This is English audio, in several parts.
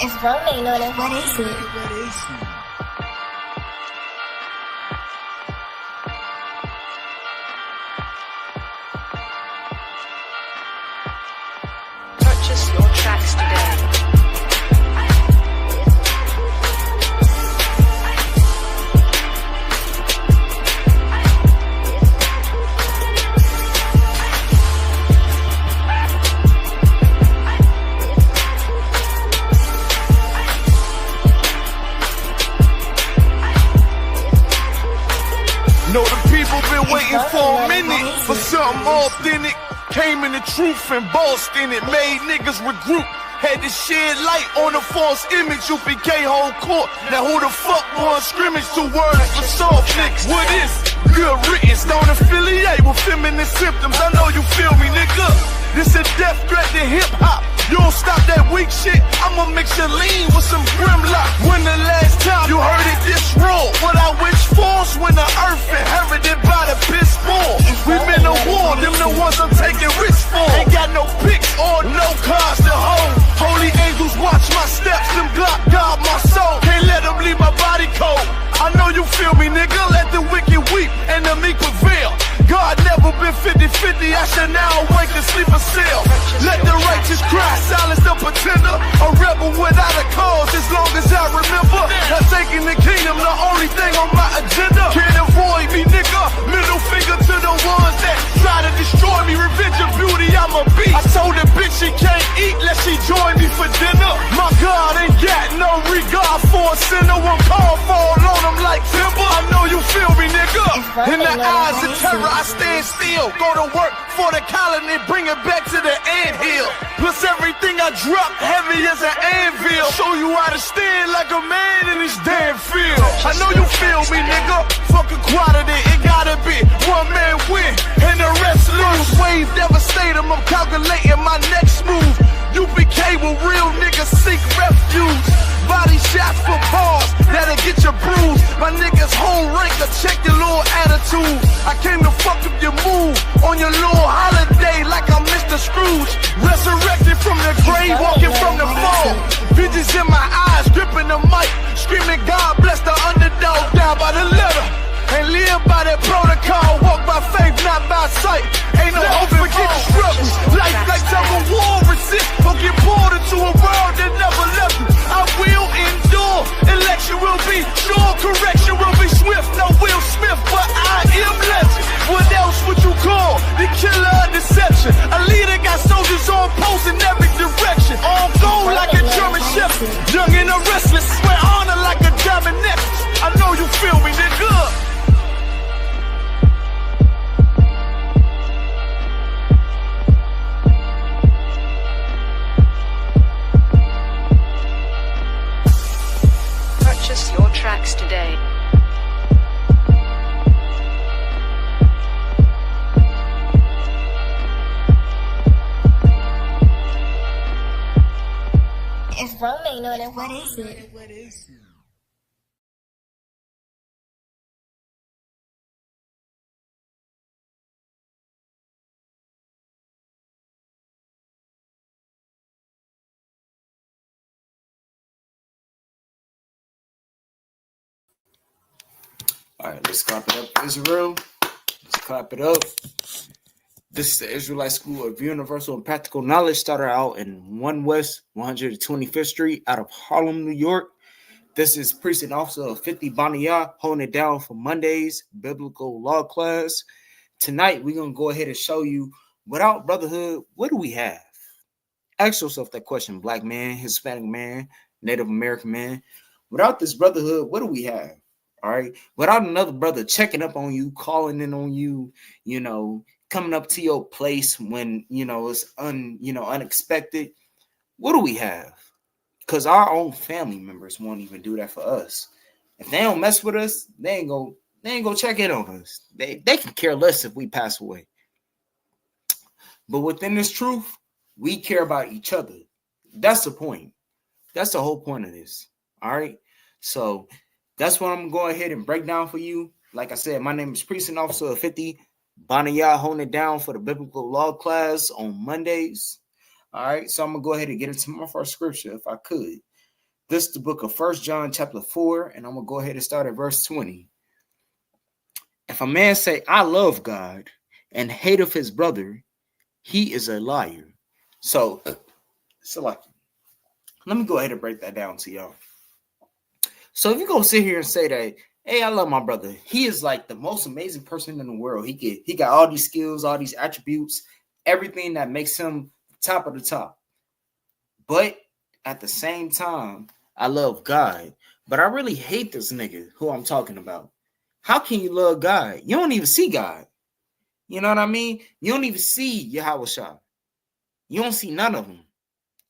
It's rolling on it. What is it? What is it? Purchase your tracks today. Know the people been waiting for a minute for something authentic. Came in the truth and bossed in it, made niggas regroup. Had to shed light on the false image. UPK whole court. Now who the fuck won scrimmage? 2 words for soft niggas. What is good riddance? Don't affiliate with feminine symptoms. I know you feel me, nigga. This a death threat to hip hop. You don't stop that weak shit, I'ma mix your lean with some Grimlock. When the last time you heard it this raw? What I wish for's when the earth inherited by the piss poor. We been to war, them the ones I'm taking risks for. Ain't got no pics or no cars to hold. Holy angels watch my steps, them Glock guard my soul. Can't let them leave my body cold. I know you feel me, nigga, let the wicked weep and the meek prevail. God never been 50-50, I shall now awake and sleep a cell. Let the righteous cry, silence the pretender. A rebel without a cause, as long as I remember. Not taking the kingdom, the only thing on my agenda. Can't avoid me, nigga. Middle finger to the ones that try to destroy me. Revenge of beauty, I'm a beast. I told the bitch she can't eat unless she join me for dinner. My God ain't got no regard for a sinner. One call fall on him like timber. I know you feel me, nigga. In the eyes of terror, I stand still. Go to work for the colony, bring it back to the anthill. Plus everything I drop heavy as an anvil. Show you how to stand like a man in this damn field. I know you feel me, nigga. Fuck equality, it gotta be one man win and the rest lose. Wave devastator, I'm calculating my next move. UPK with real niggas seek refuge. Body shots for pause, that'll get you bruised. My niggas whole ranker, check your little attitude. I came to fuck up your mood on your little holiday like I'm Mr. Scrooge. Resurrected from the grave, walking from the fall. Visions in my eyes, gripping the mic, screaming God bless the underdog. Down by the letter, and live by that protocol. Walk by faith, not by sight. Ain't no hope for getting struggles. Life like tug of war, resist or get pulled into a world that never left you. I will endure. Election will be sure, correction will be swift. No Will Smith, but I am legend. What else would you call the killer of deception? A leader got soldiers on post in every direction. On go like a German shepherd, young and a restless. Swear honor like a diamond necklace. I know you feel me, nigga. Purchase your tracks today. It's rolling on it. What is it? What is it? All right, let's clap it up, Israel. Let's clap it up. This is the Israelite School of Universal and Practical Knowledge. Started out in 1 West 125th Street out of Harlem, New York. This is Precinct Officer 50 Bonilla holding it down for Monday's Biblical Law class. Tonight, we're going to go ahead and show you, without Brotherhood, what do we have? Ask yourself that question, Black man, Hispanic man, Native American man. Without this Brotherhood, what do we have? All right. Without another brother checking up on you, calling in on you, coming up to your place when, it's unexpected. What do we have? Because our own family members won't even do that for us. If they don't mess with us, they ain't go check in on us. They can care less if we pass away. But within this truth, we care about each other. That's the point. That's the whole point of this. All right. So that's what I'm going to go ahead and break down for you. Like I said, my name is Precinct Officer 50 Bonilla, holding it down for the Biblical Law class on Mondays. All right, so I'm going to go ahead and get into my first scripture if I could. This is the book of 1 John chapter 4, and I'm going to go ahead and start at verse 20. If a man say, I love God, and hateth his brother, he is a liar. So like, let me go ahead and break that down to y'all. So if you go sit here and say that, hey, I love my brother, he is like the most amazing person in the world. He got all these skills, all these attributes, everything that makes him top of the top. But at the same time, I love God. But I really hate this nigga who I'm talking about. How can you love God? You don't even see God. You know what I mean? You don't even see Yahweh Shah. You don't see none of them.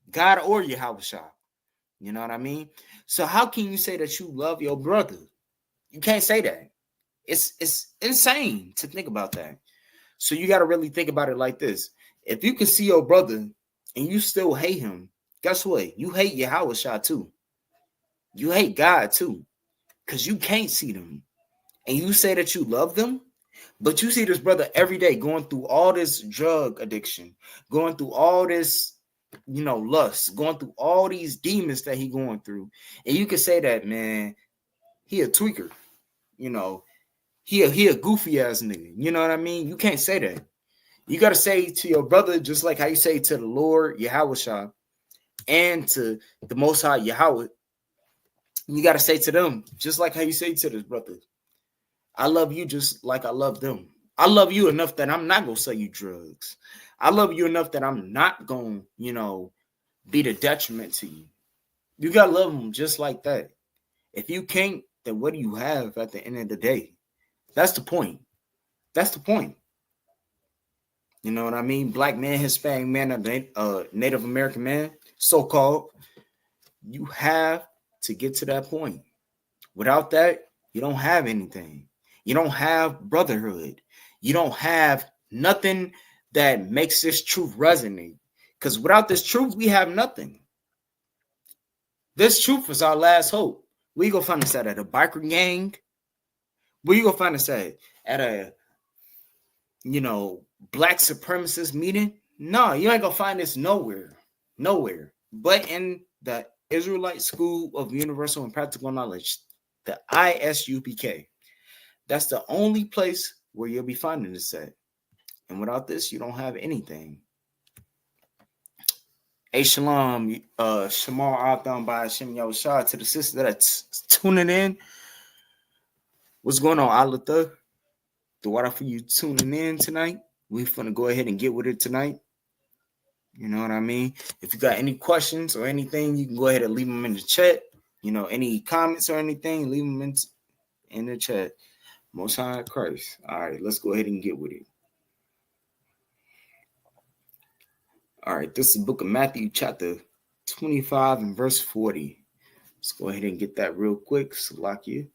God or Yahweh Shah. You know what I mean? So how can you say that you love your brother? You can't say that. It's insane to think about that. So you got to really think about it like this. If you can see your brother and you still hate him, guess what? You hate Yahweh Shah too. You hate God too. Because you can't see them. And you say that you love them, but you see this brother every day going through all this drug addiction, going through all this, lust, going through all these demons that he going through. And you can say that, man, he a tweaker. He a goofy ass nigga. You know what I mean? You can't say that. You got to say to your brother, just like how you say to the Lord, Yahweh Shah, and to the Most High Yahweh, you got to say to them, just like how you say to this brother, I love you just like I love them. I love you enough that I'm not going to sell you drugs. I love you enough that I'm not going to, be the detriment to you. You got to love them just like that. If you can't, then what do you have at the end of the day? That's the point. That's the point. You know what I mean? Black man, Hispanic man, Native American man, so-called. You have to get to that point. Without that, you don't have anything. You don't have brotherhood. You don't have nothing that makes this truth resonate. Because without this truth, we have nothing. This truth is our last hope. We go find us at a biker gang. Where you gonna find us at a, black supremacist meeting? No, you ain't gonna find this nowhere. But in the Israelite School of Universal and Practical Knowledge, the Isupk. That's the only place where you'll be finding this at. And without this, you don't have anything. Hey, shalom, Shamar Atham by Hashem Yahushua, to the sister that's tuning in. What's going on, Alata? The water for you tuning in tonight. We're going to go ahead and get with it tonight. You know what I mean? If you got any questions or anything, you can go ahead and leave them in the chat. Any comments or anything, leave them in the chat. Most High Christ. All right, let's go ahead and get with it. All right, this is the book of Matthew, chapter 25 and verse 40. Let's go ahead and get that real quick. Salakia.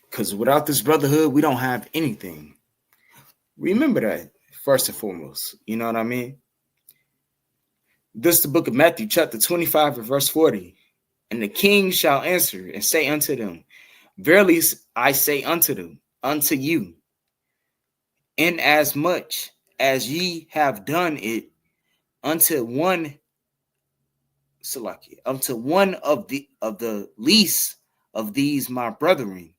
Because without this brotherhood, we don't have anything. Remember that, first and foremost. You know what I mean? This is the book of Matthew, chapter 25 and verse 40. And the king shall answer and say unto them, verily I say unto you, inasmuch as ye have done it unto one of the least of these my brethren,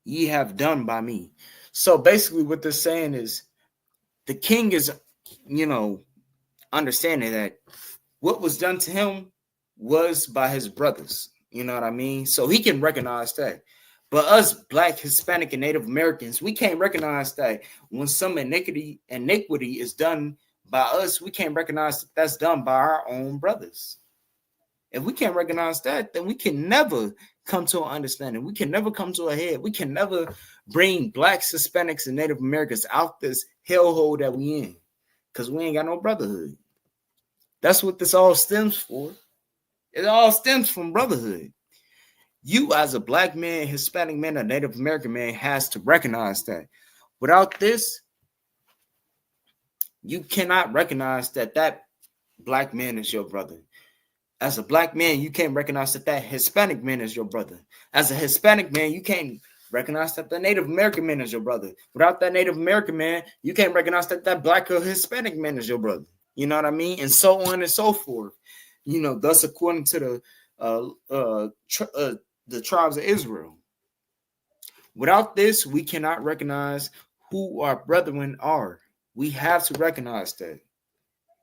ye have done by me. So basically what they're saying is the king is, understanding that what was done to him was by his brothers. You know what I mean? So he can recognize that. But us Black, Hispanic, and Native Americans, we can't recognize that when some iniquity is done by us, we can't recognize that that's done by our own brothers. If we can't recognize that, then we can never come to an understanding. We can never come to a head. We can never bring Blacks, Hispanics, and Native Americans out this hellhole that we in, because we ain't got no brotherhood. That's what this all stems for. It all stems from brotherhood. You as a Black man, Hispanic man, a Native American man has to recognize that. Without this, you cannot recognize that Black man is your brother. As a Black man, you can't recognize that Hispanic man is your brother. As a Hispanic man, you can't Recognize that the Native American man is your brother. Without that Native American man, you can't recognize that that Black or Hispanic man is your brother. You know what I mean? And so on and so forth. You know, thus according to the tribes of Israel. Without this, we cannot recognize who our brethren are. We have to recognize that.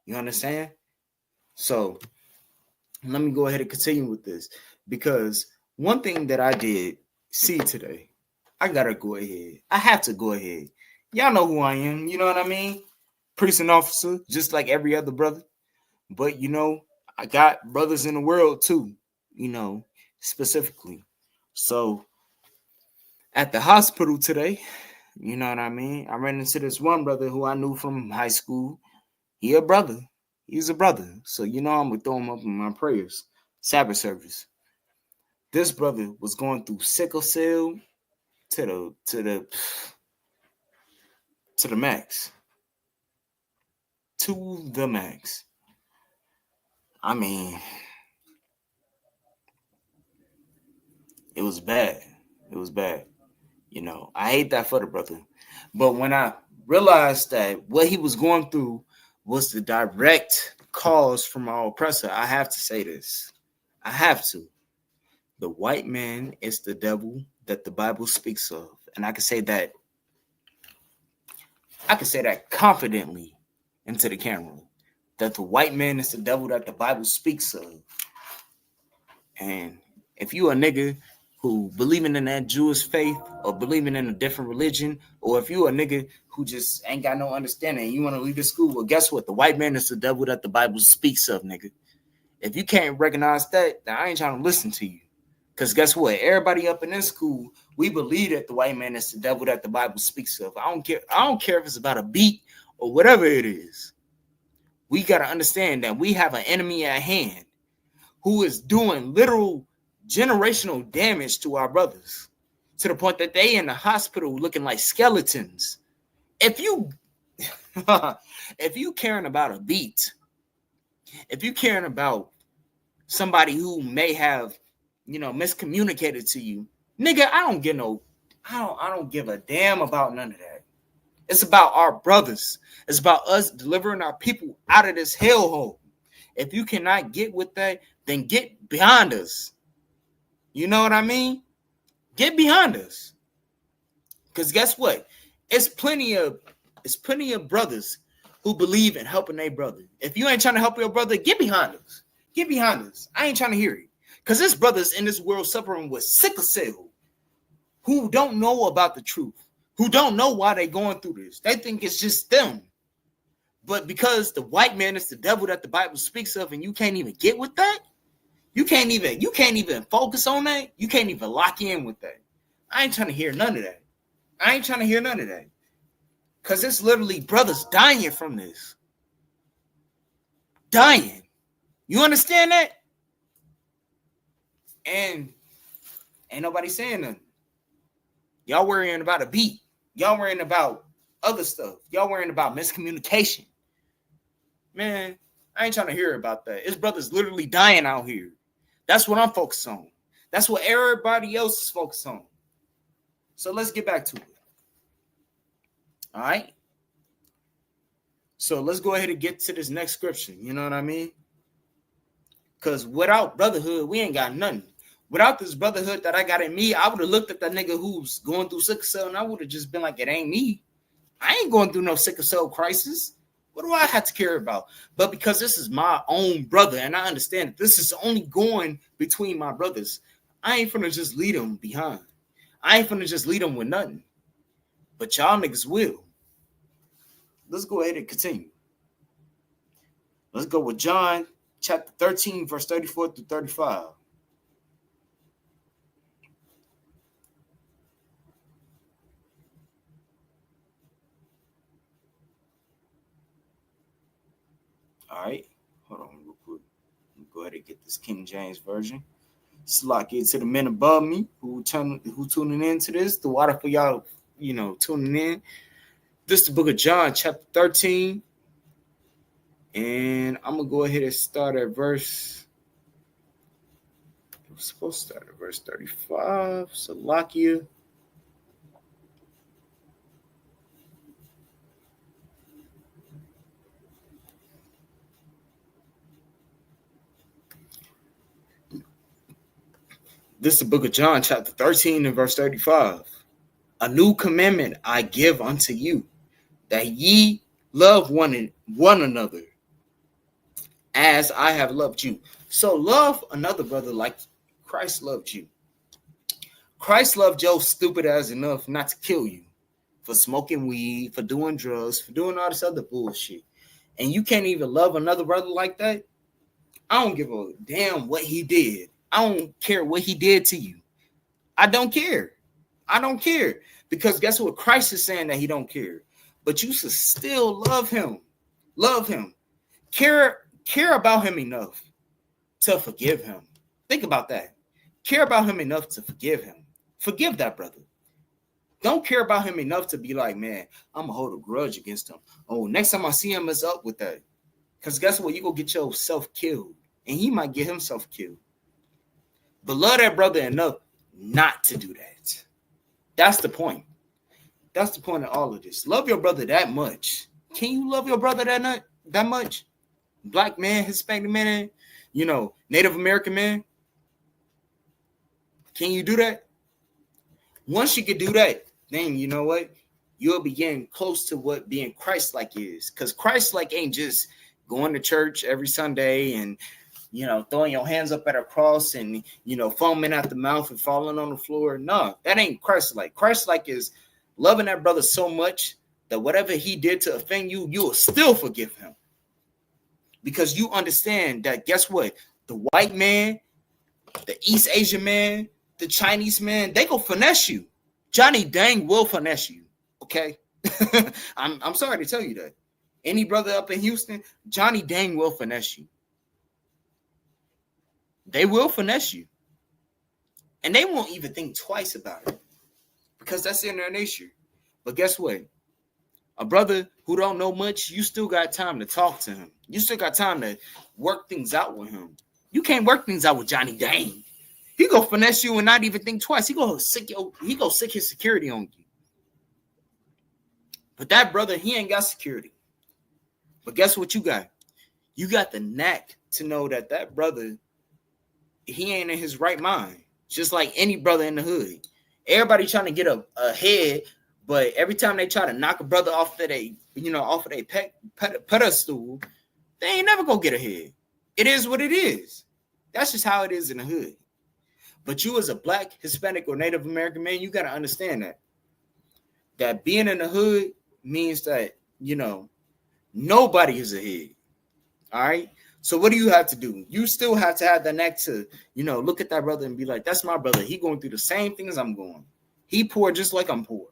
You understand? So let me go ahead and continue with this, because one thing that I did see today, I gotta go ahead. I have to go ahead. Y'all know who I am. You know what I mean? Priest and officer, just like every other brother. But you know, I got brothers in the world too, you know, specifically. So at the hospital today, you know what I mean? I ran into this one brother who I knew from high school. He a brother. He's a brother. So you know I'm gonna throw him up in my prayers. Sabbath service. This brother was going through sickle cell to the max. To the max. I mean, it was bad. It was bad. You know, I hate that for the brother. But when I realized that what he was going through was the direct cause from our oppressor, I have to say this. I have to. The white man is the devil that the Bible speaks of. And I can say that confidently into the camera. That the white man is the devil that the Bible speaks of. And if you a nigga who believing in that Jewish faith or believing in a different religion, or if you a nigga who just ain't got no understanding and you want to leave the school, well, guess what? The white man is the devil that the Bible speaks of, nigga. If you can't recognize that, then I ain't trying to listen to you. Because guess what? Everybody up in this school, we believe that the white man is the devil that the Bible speaks of. I don't care if it's about a beat or whatever it is. We got to understand that we have an enemy at hand who is doing literal generational damage to our brothers, to the point that they in the hospital looking like skeletons. If you caring about a beat, if you caring about somebody who may have, you know, miscommunicated to you, nigga, I don't give a damn about none of that. It's about our brothers. It's about us delivering our people out of this hellhole. If you cannot get with that, then get behind us. You know what I mean? Get behind us. Because guess what? It's plenty of brothers who believe in helping their brother. If you ain't trying to help your brother, get behind us. Get behind us. I ain't trying to hear it. Because there's brothers in this world suffering with sickle cell who don't know about the truth, who don't know why they're going through this. They think it's just them. But because the white man is the devil that the Bible speaks of, and you can't even get with that, you can't even focus on that, you can't even lock in with that. I ain't trying to hear none of that. Because it's literally brothers dying from this. Dying. You understand that? And ain't nobody saying nothing. Y'all worrying about a beat. Y'all worrying about other stuff. Y'all worrying about miscommunication. Man, I ain't trying to hear about that. It's brothers literally dying out here. That's what I'm focused on. That's what everybody else is focused on. So let's get back to it. All right? So let's go ahead and get to this next scripture. You know what I mean? Because without brotherhood, we ain't got nothing. Without this brotherhood that I got in me, I would have looked at that nigga who's going through sickle cell and I would have just been like, it ain't me. I ain't going through no sickle cell crisis. What do I have to care about? But because this is my own brother, and I understand that this is only going between my brothers, I ain't finna just lead them behind. I ain't finna just lead them with nothing. But y'all niggas will. Let's go ahead and continue. Let's go with John chapter 13, verse 34 through 35. All right, hold on real quick. Let me go ahead and get this King James version. Slack it to the men above me who tuning into this. The water for y'all, you know, tuning in. This is the book of John, chapter 13. And I'm going to go ahead and start at verse. I was supposed to start at verse 35. Salakia. This is the book of John, chapter 13 and verse 35. A new commandment I give unto you, that ye love one another as I have loved you. So love another brother like Christ loved you. Christ loved Joe stupid ass enough not to kill you for smoking weed, for doing drugs, for doing all this other bullshit. And you can't even love another brother like that? I don't give a damn what he did. I don't care what he did to you. I don't care. I don't care. Because guess what? Christ is saying that he don't care. But you should still love him. Love him. Care about him enough to forgive him. Think about that. Care about him enough to forgive him. Forgive that brother. Don't care about him enough to be like, man, I'm going to hold a grudge against him. Oh, next time I see him, it's up with that. Because guess what? You're going to get yourself killed. And he might get himself killed. But love that brother enough not to do that. That's the point. That's the point of all of this. Love your brother that much. Can you love your brother that much? Black man, Hispanic man, Native American man. Can you do that? Once you can do that, then you know what? You'll be getting close to what being Christ-like is. Because Christ-like ain't just going to church every Sunday and, throwing your hands up at a cross and, foaming at the mouth and falling on the floor. No, that ain't Christ-like. Christ-like is loving that brother so much that whatever he did to offend you, you will still forgive him. Because you understand that, guess what? The white man, the East Asian man, the Chinese man, they go finesse you. Johnny dang will finesse you, okay? I'm sorry to tell you that. Any brother up in Houston, Johnny dang will finesse you. They will finesse you. And they won't even think twice about it because that's in their nature. But guess what? A brother who don't know much, you still got time to talk to him. You still got time to work things out with him. You can't work things out with Johnny Dang. He go finesse you and not even think twice. He go sick his security on you. But that brother, he ain't got security. But guess what you got? You got the knack to know that brother, he ain't in his right mind. Just like any brother in the hood. Everybody trying to get ahead, but every time they try to knock a brother off of their pedestal, they ain't never gonna get ahead. It is what it is. That's just how it is in the hood. But you as a black, Hispanic, or Native American man, you got to understand that being in the hood means that, nobody is ahead. All right. So what do you have to do? You still have to have the knack to, look at that brother and be like, that's my brother. He going through the same things I'm going. He poor just like I'm poor.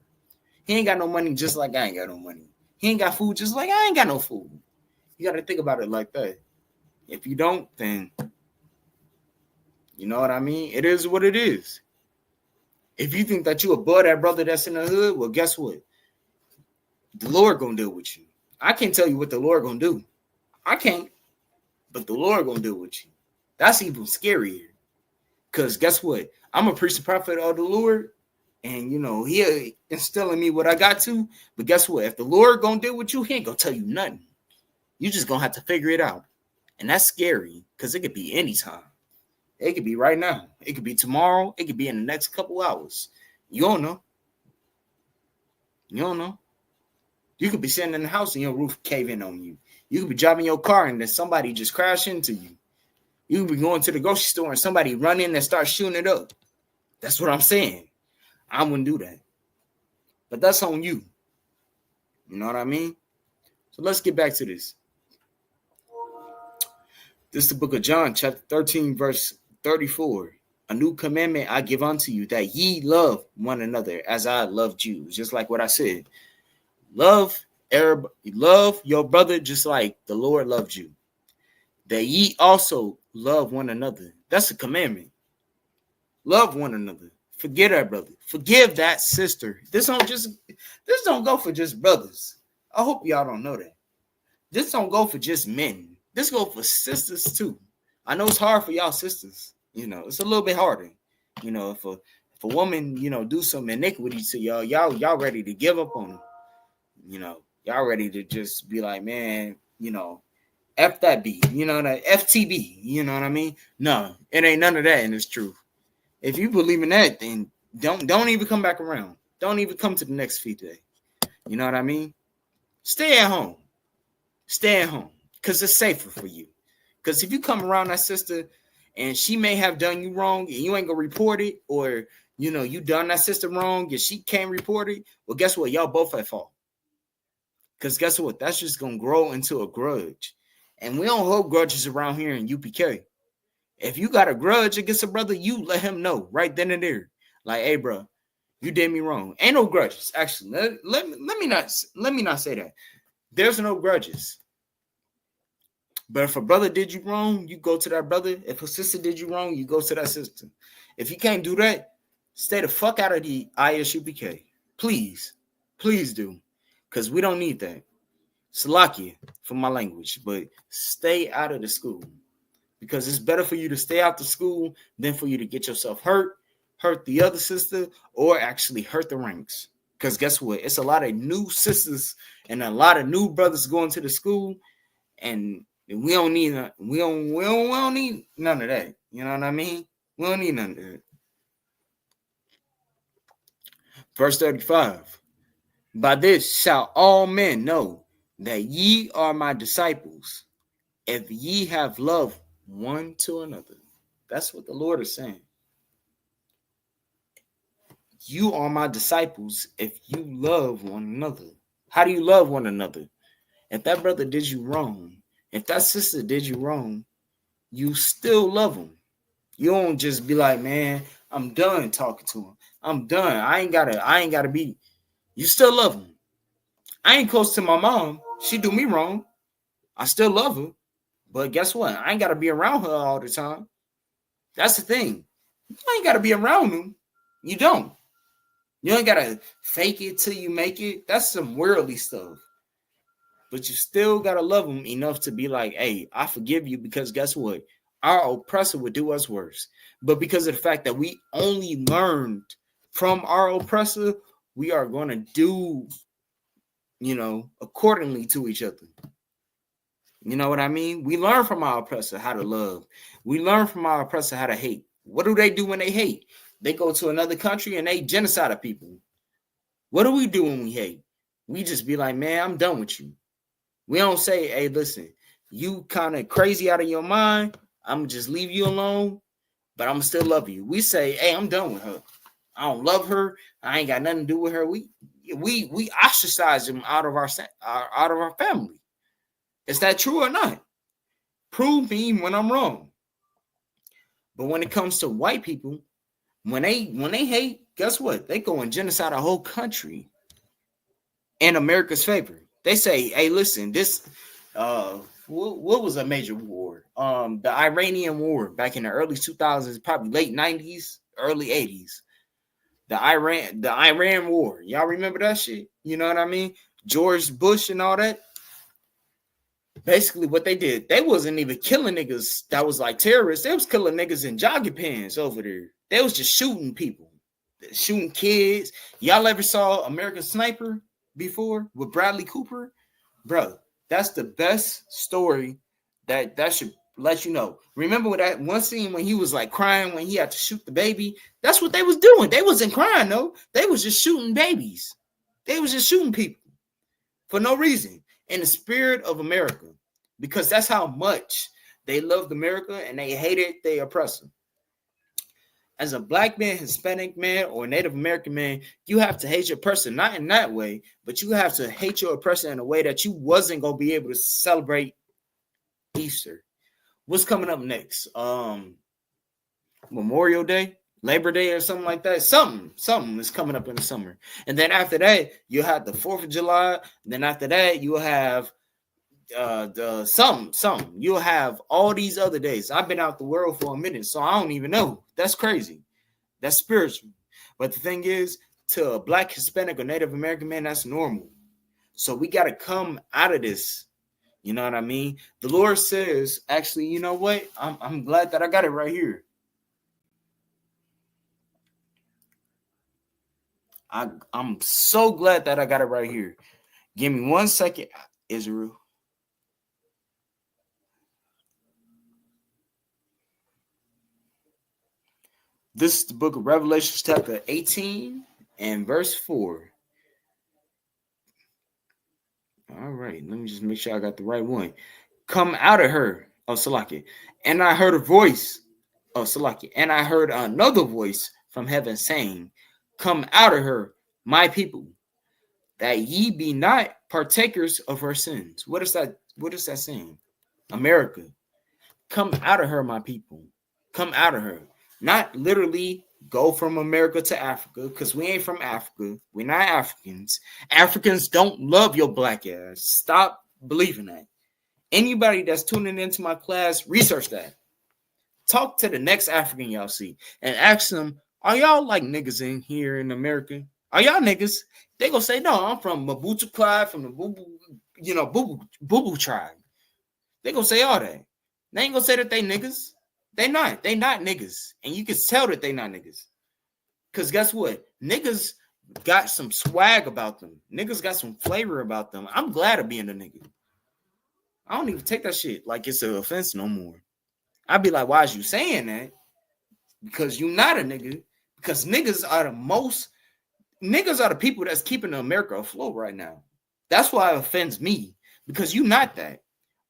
He ain't got no money just like I ain't got no money. He ain't got food just like I ain't got no food. You got to think about it like that. If you don't, then you know what I mean? It is what it is. If you think that you above that brother that's in the hood, well, guess what? The Lord gonna deal with you. I can't tell you what the Lord gonna do. I can't. But the Lord gonna deal with you. That's even scarier. Because guess what? I'm a priest and prophet of the Lord. And, he instilling me what I got to. But guess what? If the Lord gonna deal with you, he ain't gonna tell you nothing. You just gonna have to figure it out. And that's scary. Because it could be anytime. It could be right now. It could be tomorrow. It could be in the next couple hours. You don't know. You don't know. You could be sitting in the house and your roof cave in on you. You could be driving your car and then somebody just crash into you. You could be going to the grocery store and somebody run in and start shooting it up. That's what I'm saying. I wouldn't do that. But that's on you. You know what I mean? So let's get back to this. This is the book of John, chapter 13, verse 34. A new commandment I give unto you, that ye love one another as I loved you. Just like what I said. Love your brother just like the Lord loved you. That ye also love one another. That's a commandment. Love one another. Forgive that brother. Forgive that sister. This don't go for just brothers. I hope y'all don't know that. This don't go for just men. This go for sisters too. I know it's hard for y'all sisters. It's a little bit harder. If a woman, do some iniquity to y'all ready to give up on them. Y'all ready to just be like, man, F that B, that FTB, you know what I mean? No, it ain't none of that in this truth. If you believe in that, then don't even come back around. Don't even come to the next feed day. You know what I mean? Stay at home. Stay at home. Because it's safer for you. Because if you come around that sister and she may have done you wrong and you ain't gonna report it, or you done that sister wrong and she can't report it, well, guess what? Y'all both at fault. Because guess what? That's just gonna grow into a grudge. And we don't hold grudges around here in UPK. If you got a grudge against a brother, you let him know right then and there. Like, hey, bro, you did me wrong. Ain't no grudges. Actually, let me not say that. There's no grudges. But if a brother did you wrong, you go to that brother. If a sister did you wrong, you go to that sister. If you can't do that, stay the fuck out of the ISUPK. Please. Please do. Because we don't need that. Salakia for my language. But stay out of the school. Because it's better for you to stay out the school than for you to get yourself hurt the other sister, or actually hurt the ranks. Because guess what? It's a lot of new sisters and a lot of new brothers going to the school, and we don't need we don't need none of that. You know what I mean? We don't need none of that. Verse 35. By this shall all men know that ye are my disciples, if ye have love one to another. That's what the Lord is saying. You are my disciples if you love one another. How do you love one another? If that brother did you wrong, if that sister did you wrong, you still love them. You don't just be like, man, I'm done talking to him. I'm done. I ain't gotta be. You still love them. I ain't close to my mom. She do me wrong. I still love her. But guess what? I ain't gotta be around her all the time. That's the thing. You ain't gotta be around them. You don't. You ain't gotta fake it till you make it. That's some worldly stuff. But you still gotta love them enough to be like, hey, I forgive you, because guess what? Our oppressor would do us worse. But because of the fact that we only learned from our oppressor, we are going to do, accordingly to each other. You know what I mean? We learn from our oppressor how to love. We learn from our oppressor how to hate. What do they do when they hate? They go to another country and they genocide of people. What do we do when we hate? We just be like, man, I'm done with you. We don't say, hey, listen, you kind of crazy out of your mind. I'm going to just leave you alone, but I'm going to still love you. We say, hey, I'm done with her. I don't love her. I ain't got nothing to do with her. We ostracize them out of our family. Is that true or not? Prove me when I'm wrong. But when it comes to white people, when they hate, guess what? They go and genocide a whole country in America's favor. They say, hey, listen, this what was a major war? The Iranian war back in the early 2000s, probably late 90s, early 80s. The Iran war. Y'all remember that shit? You know what I mean? George Bush and all that. Basically, what they did, they wasn't even killing niggas that was like terrorists. They was killing niggas in jogging pants over there. They was just shooting people, shooting kids. Y'all ever saw American Sniper before with Bradley Cooper? Bro, that's the best story that should let you know. Remember that one scene when he was like crying when he had to shoot the baby? That's what they was doing. They wasn't crying, though. They was just shooting babies. They was just shooting people for no reason in the spirit of America, because that's how much they loved America and they hated their oppressor. As a black man, Hispanic man, or Native American man, you have to hate your person, not in that way, but you have to hate your oppressor in a way that you wasn't going to be able to celebrate Easter. What's coming up next? Memorial Day, Labor Day, or something like that. Something is coming up in the summer. And then after that, you'll have the 4th of July. And then after that, you'll have the something. You'll have all these other days. I've been out the world for a minute, so I don't even know. That's crazy. That's spiritual. But the thing is, to a black, Hispanic, or Native American man, that's normal. So we got to come out of this. You know what I mean? The Lord says, actually, you know what? I'm glad that I got it right here. I'm so glad that I got it right here. Give me 1 second, Israel. This is the book of Revelation, chapter 18 and verse 4. All right, let me just make sure I got the right one. Come out of her, oh Salaki. And I heard a voice, oh Salaki. And I heard another voice from heaven saying, come out of her, my people, that ye be not partakers of her sins. What is that? What is that saying? America, come out of her, my people. Come out of her. Not literally go from America to Africa, because we ain't from Africa. We're not Africans. Africans don't love your black ass. Stop believing that. Anybody that's tuning into my class, research that. Talk to the next African y'all see and ask them, are y'all like niggas in here in America? Are y'all niggas? They gonna say, no, I'm from Mabutu tribe, from the Bubu tribe. They gonna say all that. They ain't gonna say that they niggas. They not niggas. And you can tell that they not niggas. Because guess what? Niggas got some swag about them. Niggas got some flavor about them. I'm glad of being a nigga. I don't even take that shit like it's an offense no more. I'd be like, why is you saying that? Because you not a nigga. Because niggas are the people that's keeping America afloat right now. That's why it offends me. Because you not that.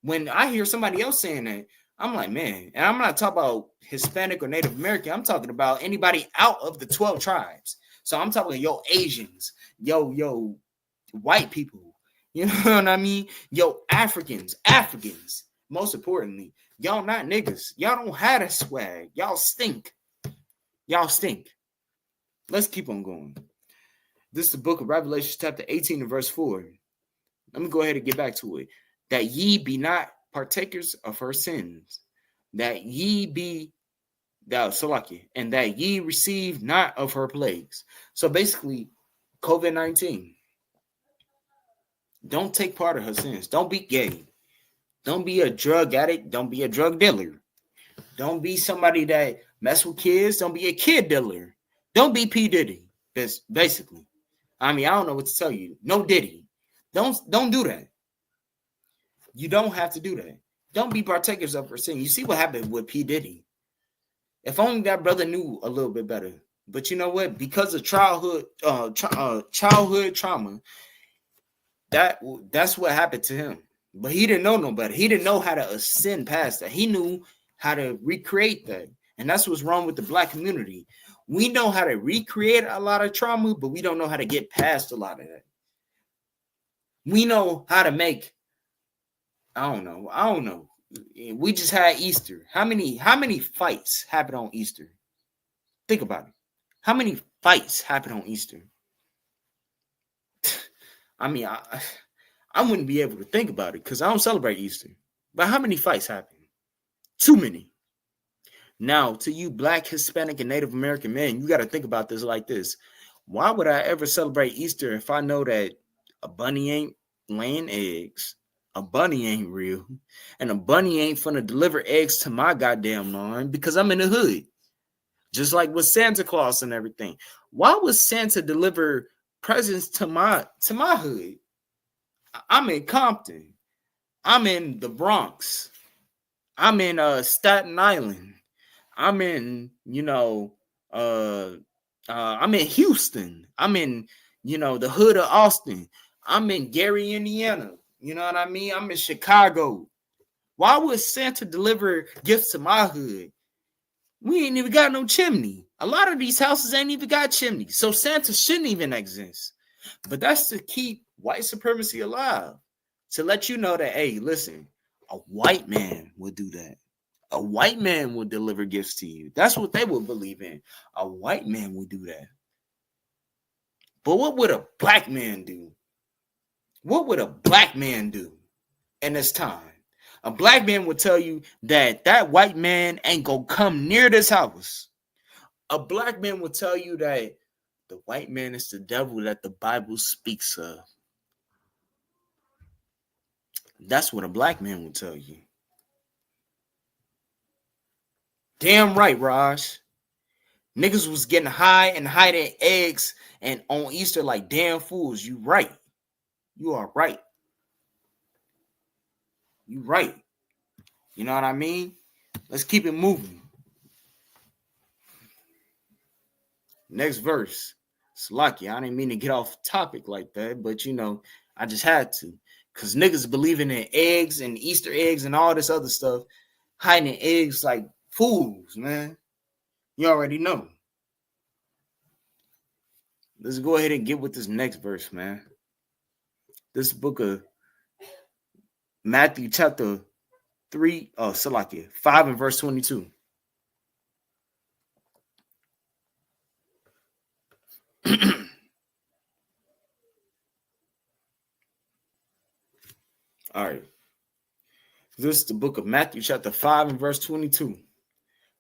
When I hear somebody else saying that, I'm like, man, and I'm not talking about Hispanic or Native American. I'm talking about anybody out of the 12 tribes. So I'm talking yo Asians, yo white people. You know what I mean? Yo Africans. Most importantly, y'all not niggas. Y'all don't have that swag. Y'all stink. Let's keep on going. This is the book of Revelation, chapter 18 and verse 4. Let me go ahead and get back to it. That ye be not partakers of her sins, that ye be Salaki, and that ye receive not of her plagues. So basically, COVID-19. Don't take part of her sins. Don't be gay. Don't be a drug addict. Don't be a drug dealer. Don't be somebody that mess with kids. Don't be a kid dealer. Don't be P. Diddy. That's basically. I mean, I don't know what to tell you. No Diddy. Don't do that. You don't have to do that. Don't be partakers of her sin. You see what happened with P. Diddy. If only that brother knew a little bit better. But you know what? Because of childhood trauma, that's what happened to him. But he didn't know no better. He didn't know how to ascend past that. He knew how to recreate that. And that's what's wrong with the black community. We know how to recreate a lot of trauma, but we don't know how to get past a lot of that. We know how to make, I don't know. We just had Easter. How many fights happened on Easter? Think about it. How many fights happened on Easter? I mean, I wouldn't be able to think about it because I don't celebrate Easter. But how many fights happen? Too many. Now, to you black, Hispanic, and Native American men, you got to think about this like this. Why would I ever celebrate Easter if I know that a bunny ain't laying eggs, a bunny ain't real, and a bunny ain't finna deliver eggs to my goddamn lawn because I'm in the hood? Just like with Santa Claus and everything. Why would Santa deliver presents to my hood? I'm in Compton. I'm in the Bronx. I'm in Staten Island. I'm in, I'm in Houston. I'm in, the hood of Austin. I'm in Gary, Indiana. You know what I mean? I'm in Chicago. Why would Santa deliver gifts to my hood? We ain't even got no chimney. A lot of these houses ain't even got chimneys. So Santa shouldn't even exist. But that's to keep white supremacy alive. To let you know that, hey, listen, a white man would do that. A white man would deliver gifts to you. That's what they would believe in. A white man would do that. But what would a black man do? What would a black man do in this time? A black man would tell you that white man ain't gonna come near this house. A black man would tell you that the white man is the devil that the Bible speaks of. That's what a black man would tell you. Damn right, Raj. Niggas was getting high and hiding eggs and on Easter like damn fools. You right. You are right. You right. You know what I mean? Let's keep it moving. Next verse. It's lucky. I didn't mean to get off topic like that, but I just had to. Because niggas believing in eggs and Easter eggs and all this other stuff, hiding eggs like fools, man. You already know. Let's go ahead and get with this next verse, man. This book of Matthew chapter 5 and verse 22. All right. This is the book of Matthew chapter 5 and verse 22.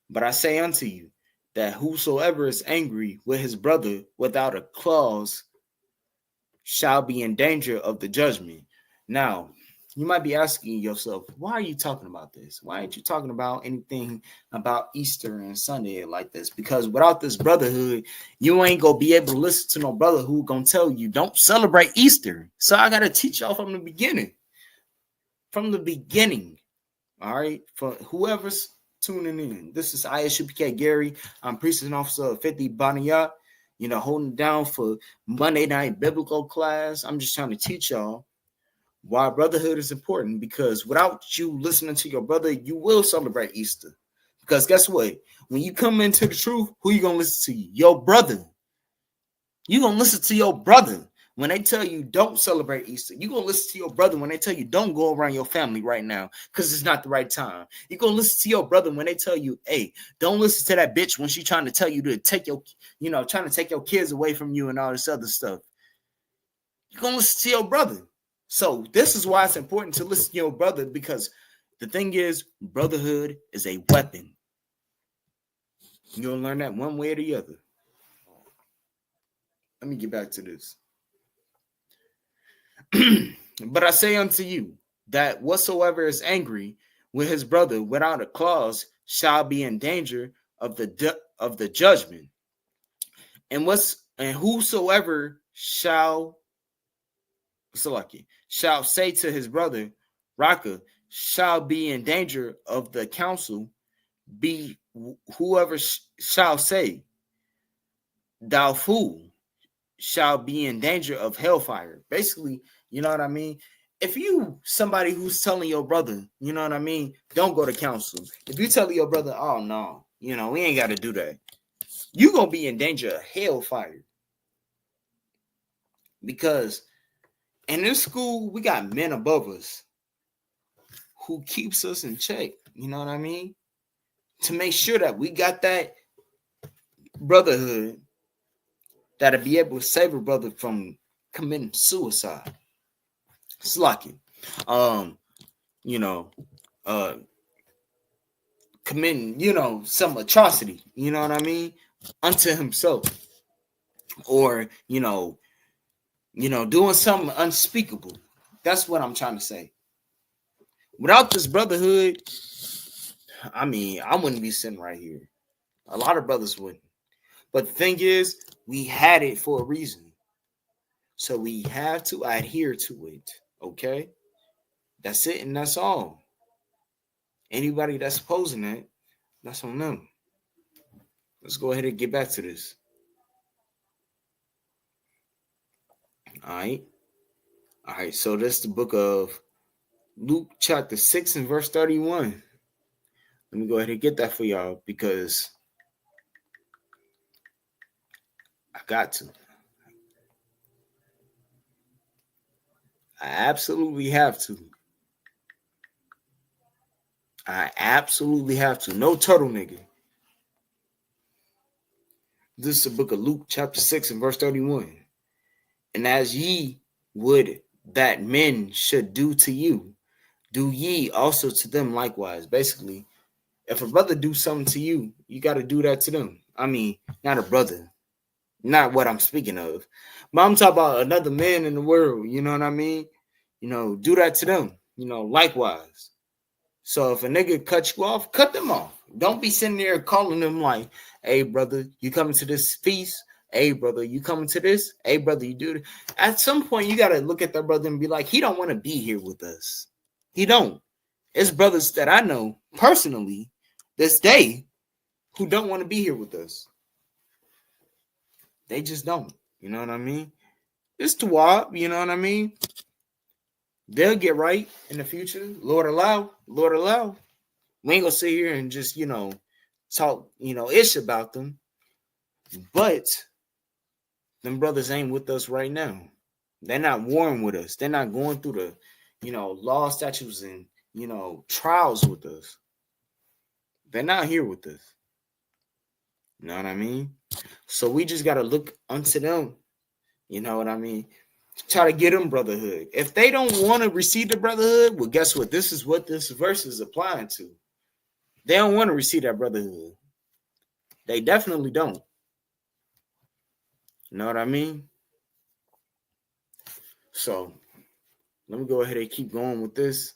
But I say unto you that whosoever is angry with his brother without a cause shall be in danger of the judgment. Now, you might be asking yourself, why are you talking about this? Why aren't you talking about anything about Easter and Sunday like this? Because without this brotherhood, you ain't going to be able to listen to no brother who going to tell you don't celebrate Easter. So I got to teach y'all from the beginning. From the beginning. All right. For whoever's tuning in, this is Isupk Gary. I'm precinct officer of 50 Baniyat, holding it down for Monday night biblical class. I'm just trying to teach y'all why brotherhood is important, because without you listening to your brother, you will celebrate Easter. Because guess what? When you come into the truth, who you going to listen to? Your brother. You're going to listen to your brother. When they tell you don't celebrate Easter, you're going to listen to your brother when they tell you don't go around your family right now because it's not the right time. You're going to listen to your brother when they tell you, hey, don't listen to that bitch when she's trying to tell you to take your, trying to take your kids away from you and all this other stuff. You're going to listen to your brother. So this is why it's important to listen to your brother, because the thing is, brotherhood is a weapon. You'll learn that one way or the other. Let me get back to this. But I say unto you that whatsoever is angry with his brother without a cause shall be in danger of the judgment. And whosoever shall say to his brother, Raka, shall be in danger of the council, be whoever shall say, thou fool, shall be in danger of hellfire. Basically, you know what I mean? If you somebody who's telling your brother, you know what I mean, don't go to council. If you tell your brother, oh no, we ain't got to do that, you're going to be in danger of hellfire. Because in this school, we got men above us who keeps us in check, you know what I mean? To make sure that we got that brotherhood that'll be able to save a brother from committing suicide. Slacking. Committing, some atrocity, you know what I mean, unto himself. Or, doing something unspeakable. That's what I'm trying to say. Without this brotherhood, I wouldn't be sitting right here. A lot of brothers wouldn't. But the thing is, we had it for a reason. So we have to adhere to it. Okay? That's it, and that's all. Anybody that's opposing that, that's on them. Let's go ahead and get back to this. All right. So this is the book of Luke chapter 6 and verse 31. Let me go ahead and get that for y'all because I got to. I absolutely have to. No turtle nigga. This is the book of Luke chapter 6 and verse 31. And as ye would that men should do to you, do ye also to them likewise. Basically, if a brother do something to you, you got to do that to them. Not a brother. Not what I'm speaking of. But I'm talking about another man in the world. You know what I mean? Do that to them. Likewise. So if a nigga cuts you off, cut them off. Don't be sitting there calling them like, hey, brother, you coming to this feast? Hey, brother, you coming to this? Hey, brother, you do this. At some point, you got to look at that brother and be like, he don't want to be here with us. He don't. It's brothers that I know personally this day who don't want to be here with us. They just don't. You know what I mean? It's Tawab, you know what I mean? They'll get right in the future. Lord allow. Lord allow. We ain't gonna sit here and just, talk, ish about them. But them brothers ain't with us right now. They're not warring with us. They're not going through the, law, statutes, and, trials with us. They're not here with us. You know what I mean? So we just got to look unto them. You know what I mean? Try to get them brotherhood. If they don't want to receive the brotherhood, well, guess what? This is what this verse is applying to. They don't want to receive that brotherhood. They definitely don't. You know what I mean? So let me go ahead and keep going with this.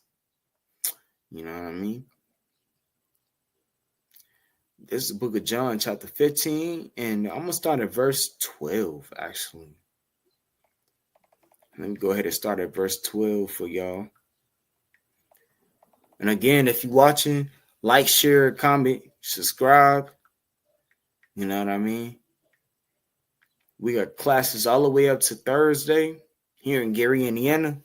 You know what I mean? This is the book of John, chapter 15, and I'm going to start at verse 12, actually. Let me go ahead and start at verse 12 for y'all. And again, if you're watching, like, share, comment, subscribe. You know what I mean? We got classes all the way up to Thursday here in Gary, Indiana.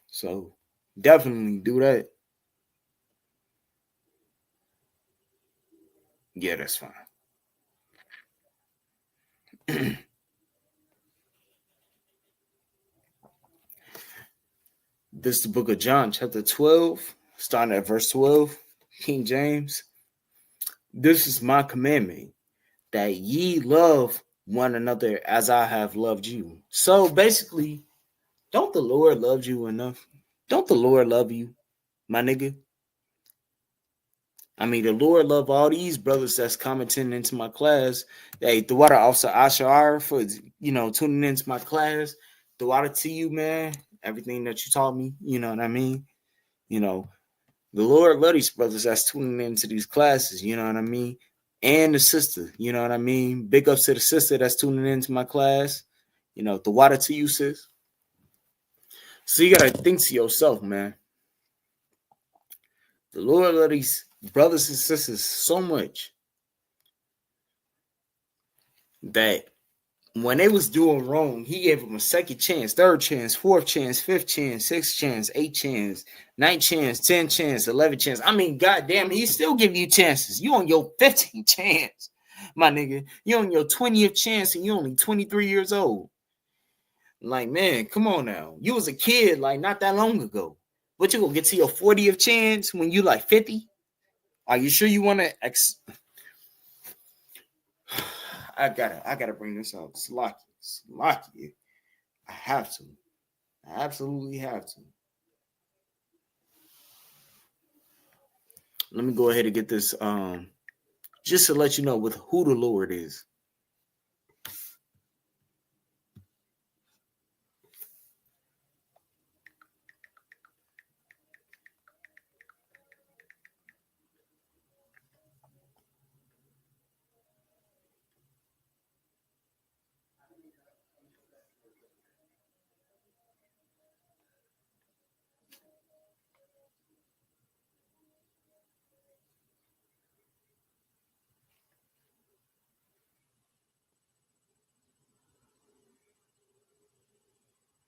So definitely do that. Yeah, that's fine. This is the book of John, chapter 12, starting at verse 12, King James. This is my commandment, that ye love one another as I have loved you. So basically, don't the Lord love you enough? Don't the Lord love you, my nigga? I mean, the Lord love all these brothers that's commenting into my class. Hey, the water officer Ashar for, tuning into my class. The water to you, man. Everything that you taught me, you know what I mean? The Lord love these brothers that's tuning into these classes, you know what I mean? And the sister, you know what I mean? Big ups to the sister that's tuning into my class. The water to you, sis. So you got to think to yourself, man. The Lord love these brothers and sisters so much that when they was doing wrong, he gave them a second chance, third chance, fourth chance, fifth chance, sixth chance, eighth chance, ninth chance, 10th chance, 11th chance. I mean, goddamn, he still give you chances. You on your 15th chance, my nigga. You on your 20th chance and you only 23 years old. Like, man, come on now. You was a kid like not that long ago. But you gonna get to your 40th chance when you like 50? Are you sure you want to I gotta bring this up. Slocky. I have to. I absolutely have to. Let me go ahead and get this just to let you know with who the Lord is.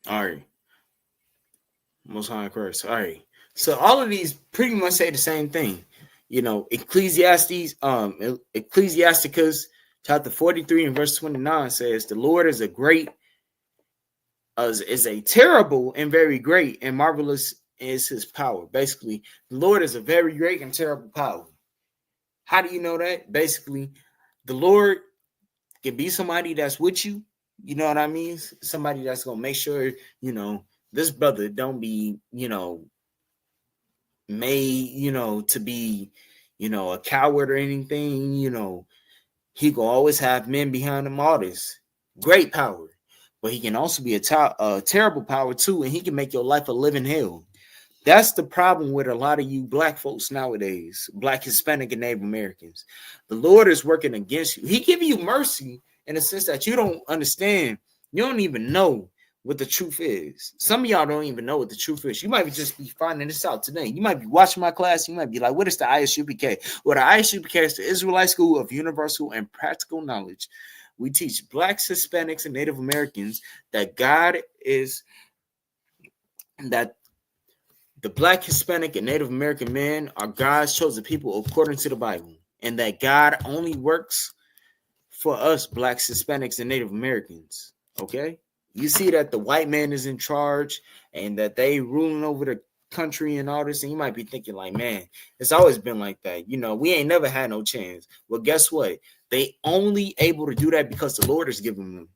All right. Most High Christ. All right. So all of these pretty much say the same thing. Ecclesiasticus chapter 43 and verse 29 says, the Lord is a terrible and very great, and marvelous is his power. Basically, the Lord is a very great and terrible power. How do you know that? Basically, the Lord can be somebody that's with you. You know what I mean? Somebody that's going to make sure, this brother don't be, made, to be, a coward or anything. He will always have men behind him, all this great power. But he can also be a terrible power too, and he can make your life a living hell. That's the problem with a lot of you black folks nowadays, black, Hispanic, and Native Americans. The Lord is working against you. He give you mercy in the sense that you don't understand. You don't even know what the truth is. Some of y'all don't even know what the truth is. You might just be finding this out today. You might be watching my class. You might be like, what is the Isupk? Well, the Isupk is the Israelite School of Universal and Practical Knowledge. We teach blacks, Hispanics, and Native Americans that God is, that the black, Hispanic, and Native American men are God's chosen people according to the Bible, and that God only works for us, blacks, Hispanics, and Native Americans. Okay? You see that the white man is in charge and that they ruling over the country and all this, and you might be thinking like, man, it's always been like that. You know, we ain't never had no chance. Well, guess what? They only able to do that because the Lord is giving them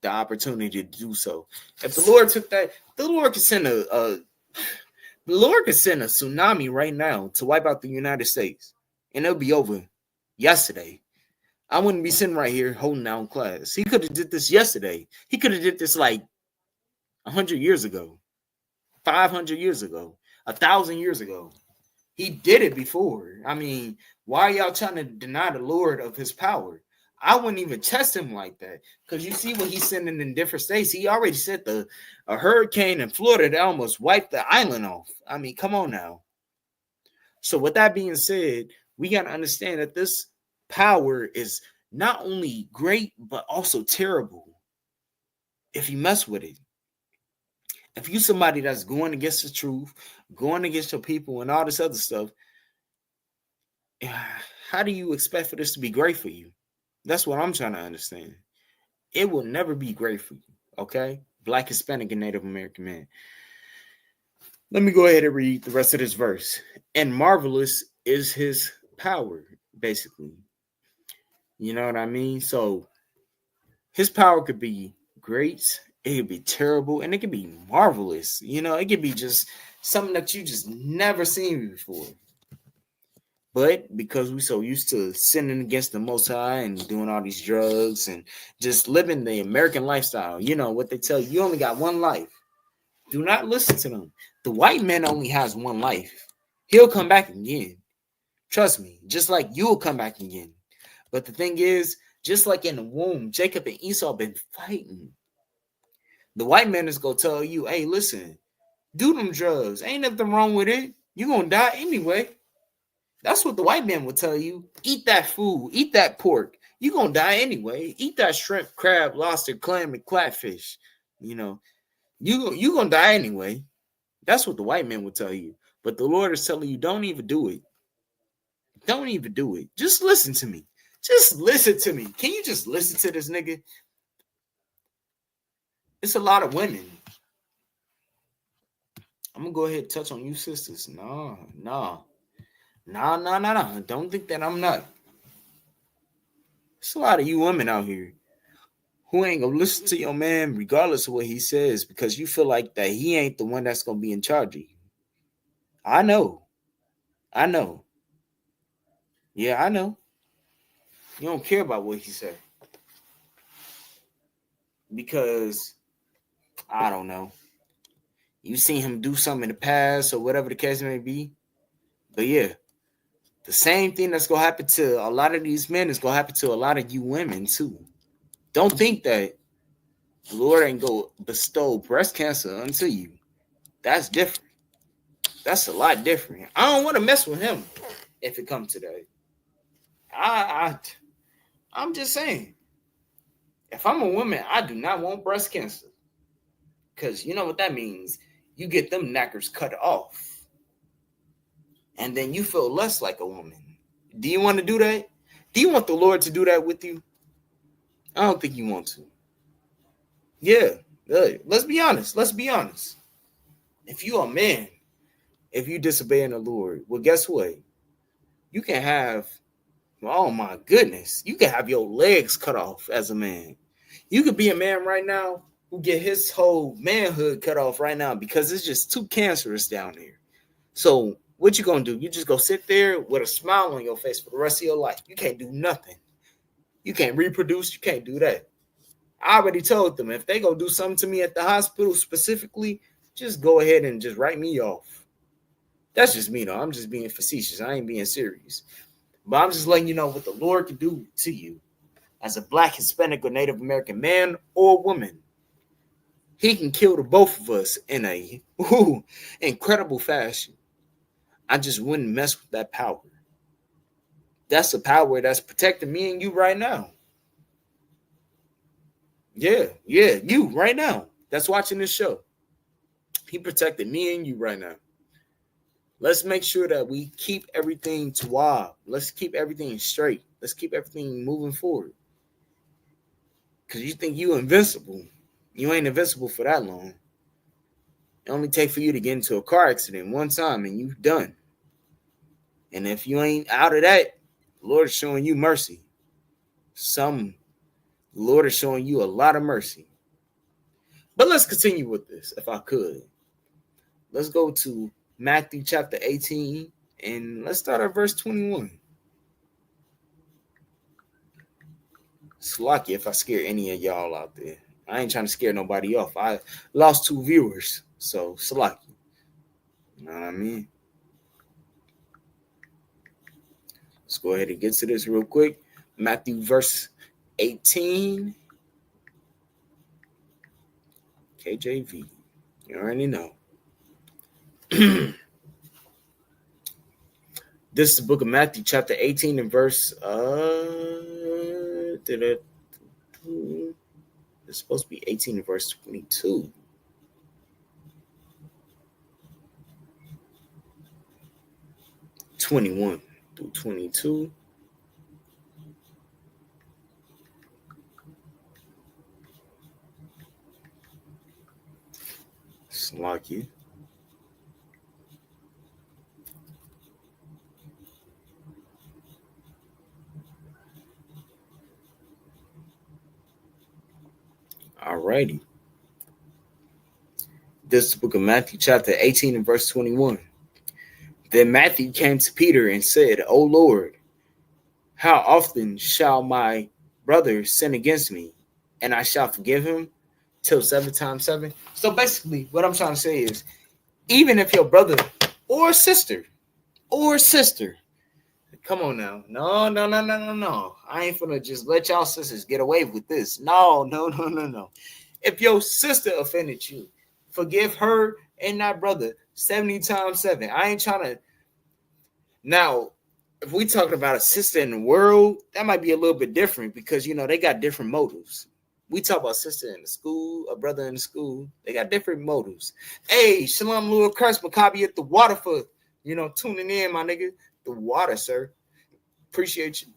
the opportunity to do so. If the Lord took that, the Lord could send the Lord could send a tsunami right now to wipe out the United States, and it'll be over yesterday. I wouldn't be sitting right here holding down class. He could have did this yesterday. He could have did this like 100 years ago, 500 years ago, 1,000 years ago. He did it before. I mean, why are y'all trying to deny the Lord of his power? I wouldn't even test him like that, because you see what he's sending in different states. He already sent a hurricane in Florida that almost wiped the island off. I mean, come on now. So with that being said, we got to understand that this power is not only great, but also terrible if you mess with it. If you somebody that's going against the truth, going against your people and all this other stuff, how do you expect for this to be great for you? That's what I'm trying to understand. It will never be great for you, okay? Black, Hispanic, and Native American man. Let me go ahead and read the rest of this verse. And marvelous is his power, basically. You know what I mean? So his power could be great, it could be terrible, and it could be marvelous. You know, it could be just something that you just never seen before. But because we're so used to sinning against the Most High and doing all these drugs and just living the American lifestyle, you know what they tell you, you only got one life. Do not listen to them. The white man only has one life. He'll come back again. Trust me, just like you'll come back again. But the thing is, just like in the womb, Jacob and Esau been fighting. The white man is going to tell you, hey, listen, do them drugs. Ain't nothing wrong with it. You're going to die anyway. That's what the white man will tell you. Eat that food. Eat that pork. You're going to die anyway. Eat that shrimp, crab, lobster, clam, and catfish. You know, you're going to die anyway. That's what the white man will tell you. But the Lord is telling you, don't even do it. Don't even do it. Just listen to me. Just listen to me. Can you just listen to this nigga? It's a lot of women. I'm going to go ahead and touch on you sisters. No. Don't think that I'm not. There's a lot of you women out here who ain't going to listen to your man regardless of what he says because you feel like that he ain't the one that's going to be in charge of you. I know. Yeah, I know. You don't care about what he said. Because, I don't know. You seen him do something in the past or whatever the case may be. But yeah, the same thing that's going to happen to a lot of these men is going to happen to a lot of you women too. Don't think that the Lord ain't going to bestow breast cancer unto you. That's different. That's a lot different. I don't want to mess with him if it comes to that. I'm just saying. If I'm a woman, I do not want breast cancer. Because you know what that means? You get them knackers cut off. And then you feel less like a woman. Do you want to do that? Do you want the Lord to do that with you? I don't think you want to. Yeah. Let's be honest. If you're a man, if you disobeying the Lord, well, guess what? You can have, oh my goodness, you can have your legs cut off as a man. You could be a man right now who get his whole manhood cut off right now because it's just too cancerous down there. So what you gonna do? You just go sit there with a smile on your face for the rest of your life. You can't do nothing. You can't reproduce. You can't do that. I already told them if they go do something to me at the hospital specifically, just go ahead and just write me off. That's just me though. I'm just being facetious. I ain't being serious. But I'm just letting you know what the Lord can do to you as a Black, Hispanic, or Native American man or woman. He can kill the both of us in a incredible fashion. I just wouldn't mess with that power. That's the power that's protecting me and you right now. Yeah, you right now that's watching this show. He protected me and you right now. Let's make sure that we keep everything tawab. Let's keep everything straight. Let's keep everything moving forward. Because you think you invincible. You ain't invincible for that long. It only take for you to get into a car accident one time and you done. And if you ain't out of that, the Lord is showing you mercy. The Lord is showing you a lot of mercy. But let's continue with this, if I could. Let's go to Matthew chapter 18, and let's start at verse 21. It's lucky if I scare any of y'all out there. I ain't trying to scare nobody off. I lost 2 viewers, so it's lucky. You know what I mean? Let's go ahead and get to this real quick. Matthew verse 18. KJV. You already know. This is the book of Matthew, chapter 18, and verse. It's supposed to be 18 and verse 22. (21) through 22. Slocky. Alrighty. This is the book of Matthew, chapter 18 and verse 21. Then Matthew came to Peter and said, O Lord, how often shall my brother sin against me, and I shall forgive him? Till 7 times 7. So basically, what I'm trying to say is, even if your brother or sister, come on now. No. I ain't gonna just let y'all sisters get away with this. No. If your sister offended you, forgive her and that brother 70 times 7. I ain't trying to. Now, if we talking about a sister in the world, that might be a little bit different because, you know, they got different motives. We talk about sister in the school, a brother in the school. They got different motives. Hey, Shalom, Lord Christ, Maccabi at the water for, you know, tuning in, my nigga. The water, sir. Appreciate you.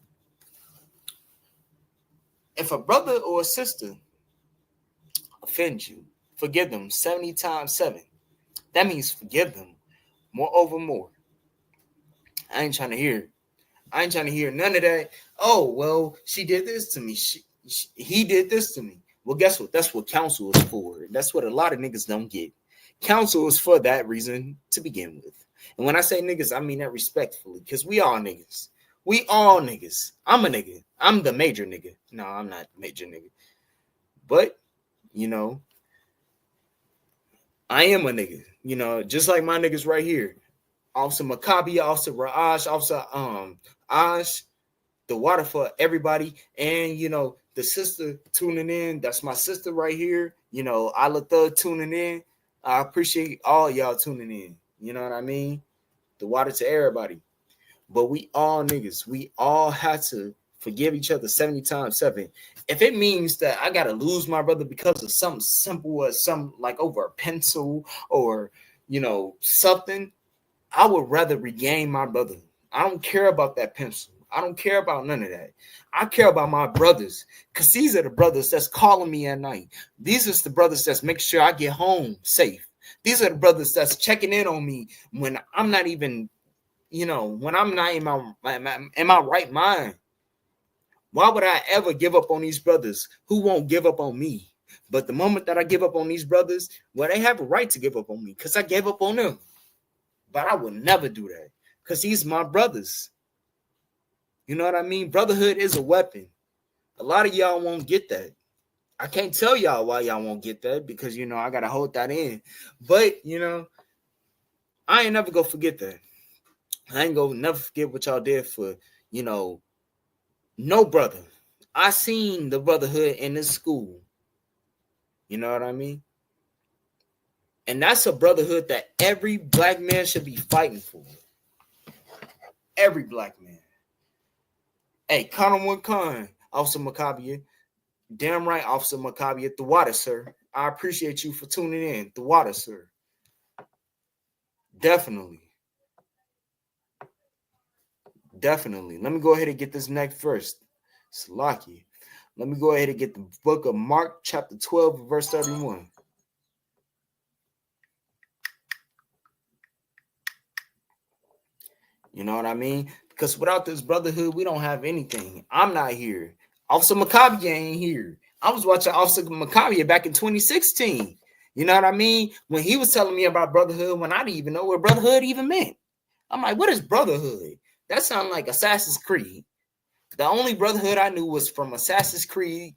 If a brother or a sister offends you, forgive them 70 times 7. That means forgive them more over more. I ain't trying to hear none of that. Oh, well, she did this to me. He did this to me. Well, guess what? That's what counsel is for. That's what a lot of niggas don't get. Counsel is for that reason to begin with. And when I say niggas, I mean that respectfully, because we all niggas. We all niggas. I'm a nigga. I'm the major nigga. No, I'm not the major nigga. But, you know, I am a nigga. You know, just like my niggas right here. Officer Maccabi, Officer Raj, Officer Ash, the water for everybody. And, you know, the sister tuning in. That's my sister right here. You know, Ala Thug tuning in. I appreciate all y'all tuning in. You know what I mean? The water to everybody. But we all niggas. We all have to forgive each other 70 times 7. If it means that I got to lose my brother because of something simple as something like over a pencil or, you know, something, I would rather regain my brother. I don't care about that pencil. I don't care about none of that. I care about my brothers because these are the brothers that's calling me at night. These are the brothers that's making sure I get home safe. These are the brothers that's checking in on me when I'm not even, you know, when I'm not in my right mind. Why would I ever give up on these brothers who won't give up on me? But the moment that I give up on these brothers, well, they have a right to give up on me because I gave up on them. But I would never do that because these my brothers. You know what I mean? Brotherhood is a weapon. A lot of y'all won't get that. I can't tell y'all why y'all won't get that because, you know, I got to hold that in. But, you know, I ain't never going to forget that. I ain't going to never forget what y'all did for, you know, no brother. I seen the brotherhood in this school. You know what I mean? And that's a brotherhood that every black man should be fighting for. Every black man. Hey, Conor One Con, Officer Maccabi. Damn right, Officer Maccabi at the water, sir. I appreciate you for tuning in. The water, sir. Definitely. Definitely. Let me go ahead and get this next first. Salaki. Let me go ahead and get the book of Mark, chapter 12, verse 31. You know what I mean? Because without this brotherhood, we don't have anything. I'm not here. Officer Maccabi ain't here. I was watching Officer Maccabi back in 2016. You know what I mean? When he was telling me about brotherhood, when I didn't even know what brotherhood even meant. I'm like, what is brotherhood? That sounds like Assassin's Creed. The only brotherhood I knew was from Assassin's Creed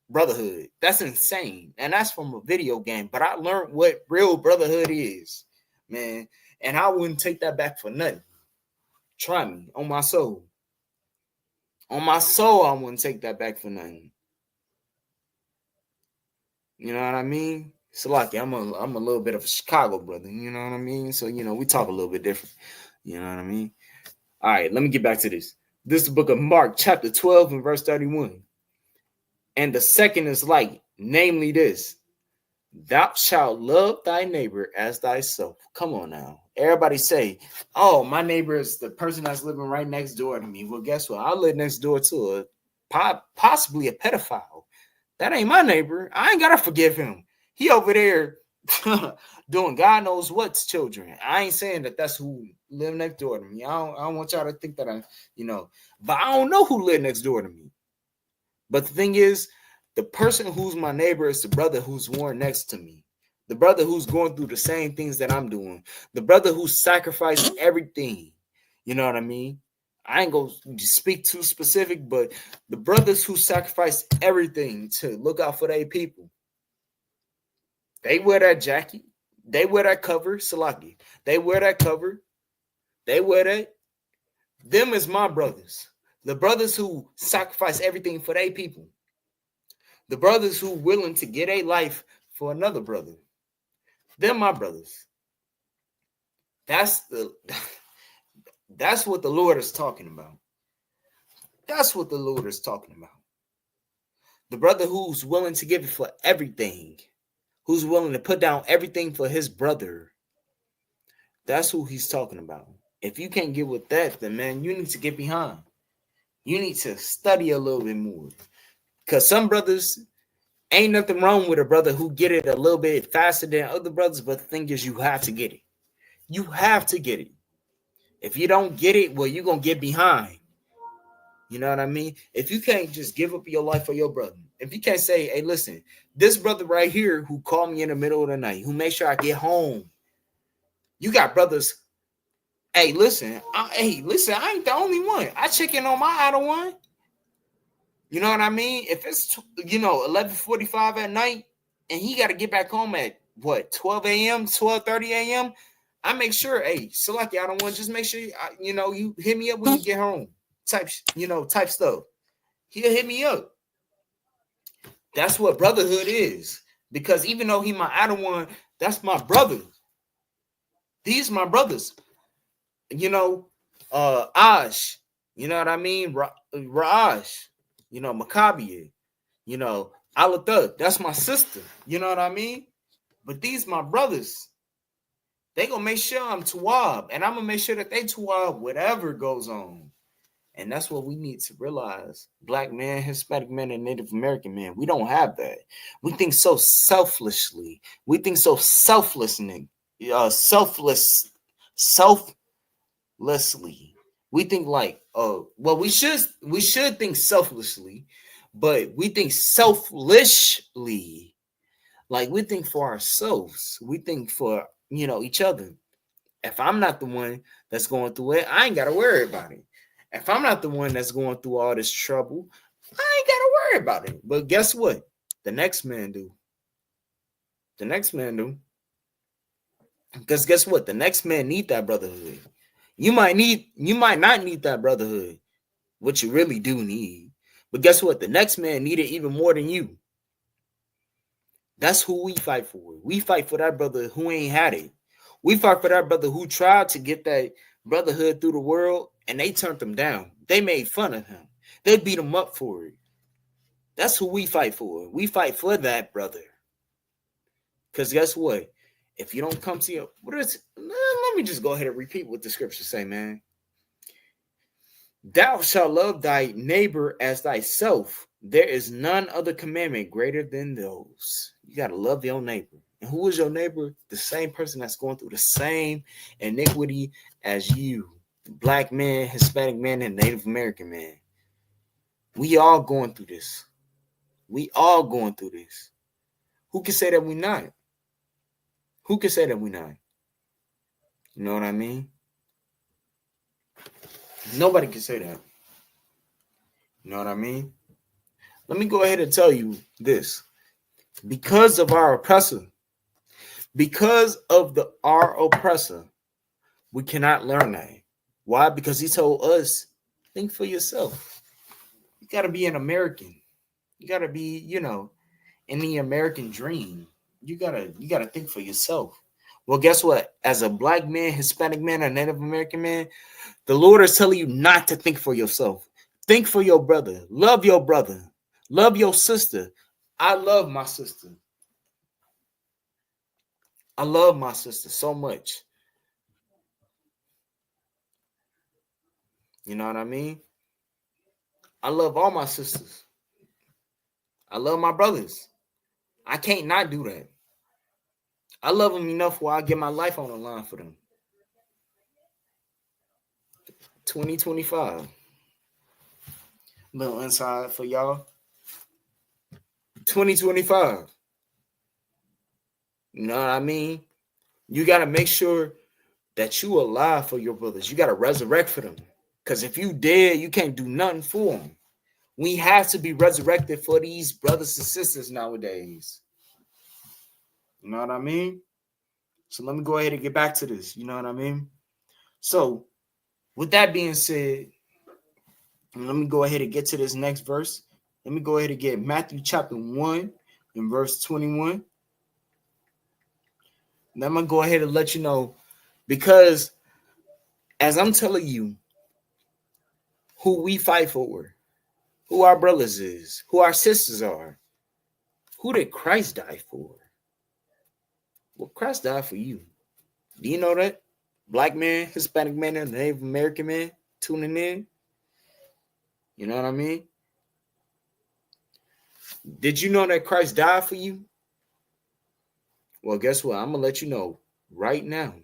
Brotherhood. That's insane. And that's from a video game. But I learned what real brotherhood is, man. And I wouldn't take that back for nothing. Try me. On my soul. On my soul, I wouldn't take that back for nothing. You know what I mean? Salaki, I'm a little bit of a Chicago brother. You know what I mean? So, we talk a little bit different. You know what I mean? All right, let me get back to this. This is the book of Mark, chapter 12 and verse 31. And the second is like, namely this: thou shalt love thy neighbor as thyself. Come on now. Everybody say, oh, my neighbor is the person that's living right next door to me. Well, guess what? I live next door to possibly a pedophile. That ain't my neighbor. I ain't got to forgive him. He over there doing God knows what's children. I ain't saying that that's who live next door to me. I don't want y'all to think that but I don't know who live next door to me. But the thing is, the person who's my neighbor is the brother who's born next to me. The brother who's going through the same things that I'm doing. The brother who sacrificed everything. You know what I mean? I ain't going to speak too specific, but the brothers who sacrificed everything to look out for their people. They wear that jacket. They wear that cover. Salaki. They wear that cover. They wear that. Them is my brothers. The brothers who sacrifice everything for their people. The brothers who willing to get a life for another brother. They're my brothers. That's what the Lord is talking about. That's what the Lord is talking about. The brother who's willing to give it for everything. Who's willing to put down everything for his brother. That's who he's talking about. If you can't get with that, then man, you need to get behind. You need to study a little bit more. Because some brothers, ain't nothing wrong with a brother who get it a little bit faster than other brothers, but the thing is, you have to get it. You have to get it. If you don't get it, well, you're going to get behind. You know what I mean? If you can't just give up your life for your brother, if you can't say, hey, listen, this brother right here who called me in the middle of the night, who made sure I get home, you got brothers. Hey, listen, I ain't the only one. I check in on my other one. You know what I mean? If it's, 11:45 at night and he got to get back home at, 12 a.m., 12:30 a.m., I make sure, hey, Salaki, I don't want to just make sure, you hit me up when you get home. Type stuff. He'll hit me up. That's what brotherhood is. Because even though he my other one, that's my brother. These my brothers. Ash. You know what I mean? Raj. Maccabi. Alata. That's my sister. You know what I mean? But these my brothers. They gonna make sure I'm Tuwab. And I'm gonna make sure that they Tuwab whatever goes on. And that's what we need to realize. Black men, Hispanic men, and Native American men. We don't have that. We think so selflessly. We think so selflessly. We think like, we should think selflessly, but we think selfishly. Like we think for ourselves. We think for, each other. If I'm not the one that's going through it, I ain't got to worry about it. If I'm not the one that's going through all this trouble, I ain't got to worry about it. But guess what? The next man do. Because guess what? The next man need that brotherhood. You might not need that brotherhood, what you really do need. But guess what? The next man need it even more than you. That's who we fight for. We fight for that brother who ain't had it. We fight for that brother who tried to get that brotherhood through the world, and they turned him down. They made fun of him. They beat him up for it. That's who we fight for. We fight for that brother. Because guess what? If you don't come to your, let me just go ahead and repeat what the scriptures say, man. Thou shalt love thy neighbor as thyself. There is none other commandment greater than those. You got to love your neighbor. And who is your neighbor? The same person that's going through the same iniquity as you. Black man, Hispanic man, and Native American man. We all going through this. We all going through this. Who can say that we not? Who can say that we not? You know what I mean? Nobody can say that. You know what I mean? Let me go ahead and tell you this. Because of our oppressor, we cannot learn that. Why? Because he told us, think for yourself. You got to be an American. You got to be, in the American dream. You gotta think for yourself. Well, guess what? As a black man, Hispanic man, a Native American man, the Lord is telling you not to think for yourself. Think for your brother. Love your brother. Love your sister. I love my sister. I love my sister so much. You know what I mean? I love all my sisters. I love my brothers. I can't not do that. I love them enough where I get my life on the line for them. 2025. Little inside for y'all. 2025. You know what I mean? You got to make sure that you alive for your brothers. You got to resurrect for them. Because if you dead, you can't do nothing for them. We have to be resurrected for these brothers and sisters nowadays. You know what I mean? So let me go ahead and get back to this. You know what I mean? So with that being said, let me go ahead and get to this next verse. Let me go ahead and get Matthew chapter 1 and verse 21. And I'm going to go ahead and let you know, because as I'm telling you who we fight for, who our brothers is, who our sisters are, who did Christ die for? Well, Christ died for you. Do you know that? Black man, Hispanic man, and Native American man tuning in. You know what I mean? Did you know that Christ died for you? Well, guess what? I'm going to let you know right now.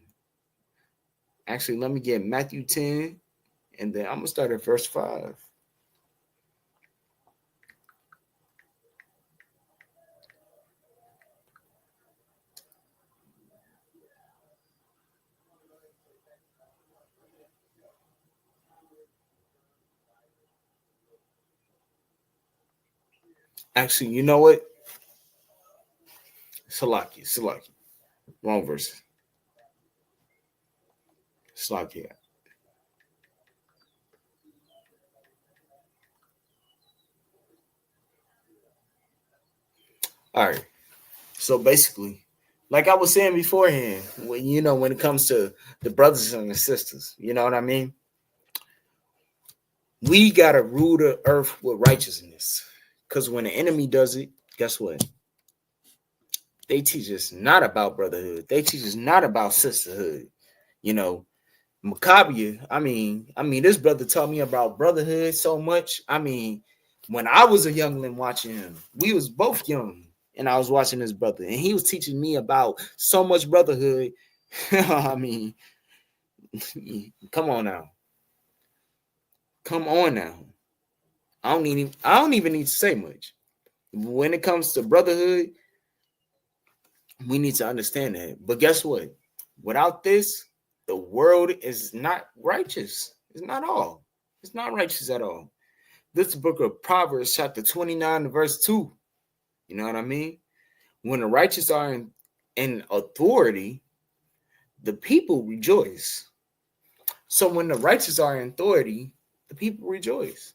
Actually, let me get Matthew 10, and then I'm going to start at verse 5. Actually, you know what? Salaki. Wrong verse. Salaki. All right. So basically, like I was saying beforehand, when it comes to the brothers and the sisters, you know what I mean? We got to rule the earth with righteousness. Because when the enemy does it, guess what? They teach us not about brotherhood. They teach us not about sisterhood. Macabre, I mean, this brother taught me about brotherhood so much. I mean, when I was a youngling watching him, we was both young, and I was watching this brother, and he was teaching me about so much brotherhood. I mean, come on now. I don't even need to say much. When it comes to brotherhood, we need to understand that. But guess what? Without this, the world is not righteous. It's not all. It's not righteous at all. This book of Proverbs, chapter 29, verse 2. You know what I mean? When the righteous are in authority, the people rejoice. So when the righteous are in authority, the people rejoice.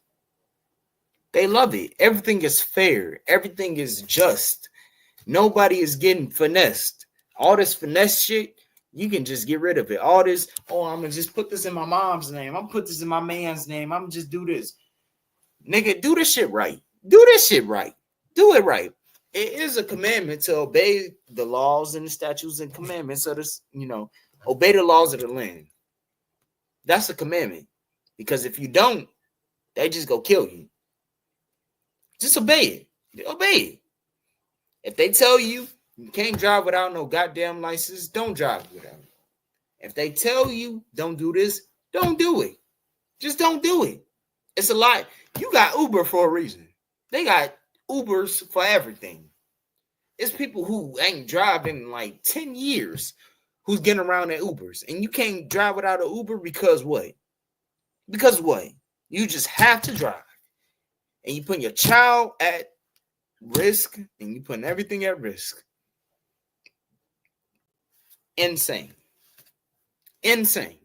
They love it. Everything is fair. Everything is just. Nobody is getting finessed. All this finesse shit, you can just get rid of it. All this, I'm going to just put this in my mom's name. I'm going to put this in my man's name. I'm going to just do this. Nigga, do this shit right. Do this shit right. Do it right. It is a commandment to obey the laws and the statutes and commandments of this, obey the laws of the land. That's a commandment. Because if you don't, they just go kill you. Just obey it. Obey it. If they tell you you can't drive without no goddamn license, don't drive without it. If they tell you don't do this, don't do it. Just don't do it. It's a lot. You got Uber for a reason. They got Ubers for everything. It's people who ain't driving in like 10 years who's getting around in Ubers. And you can't drive without an Uber because what? Because what? You just have to drive. And you put your child at risk and you putting everything at risk. Insane. Insane.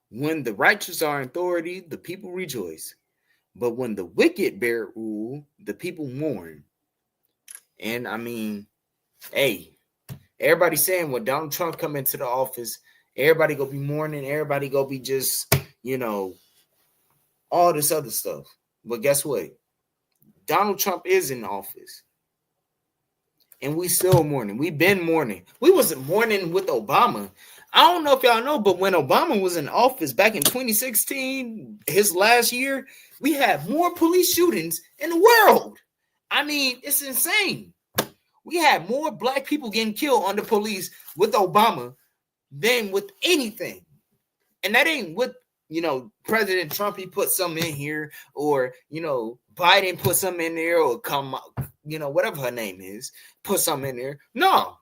When the righteous are in authority, the people rejoice. But when the wicked bear rule, the people mourn. And I mean, hey, everybody saying when Donald Trump come into the office, everybody gonna be mourning, everybody gonna be just, all this other stuff. But guess what? Donald Trump is in office. And we still mourning. We've been mourning. We wasn't mourning with Obama. I don't know if y'all know, but when Obama was in office back in 2016, his last year, we had more police shootings in the world. I mean, it's insane. We had more black people getting killed under police with Obama than with anything. And that ain't with, President Trump, he put something in here, or, Biden put something in there, or whatever her name is, put something in there. No.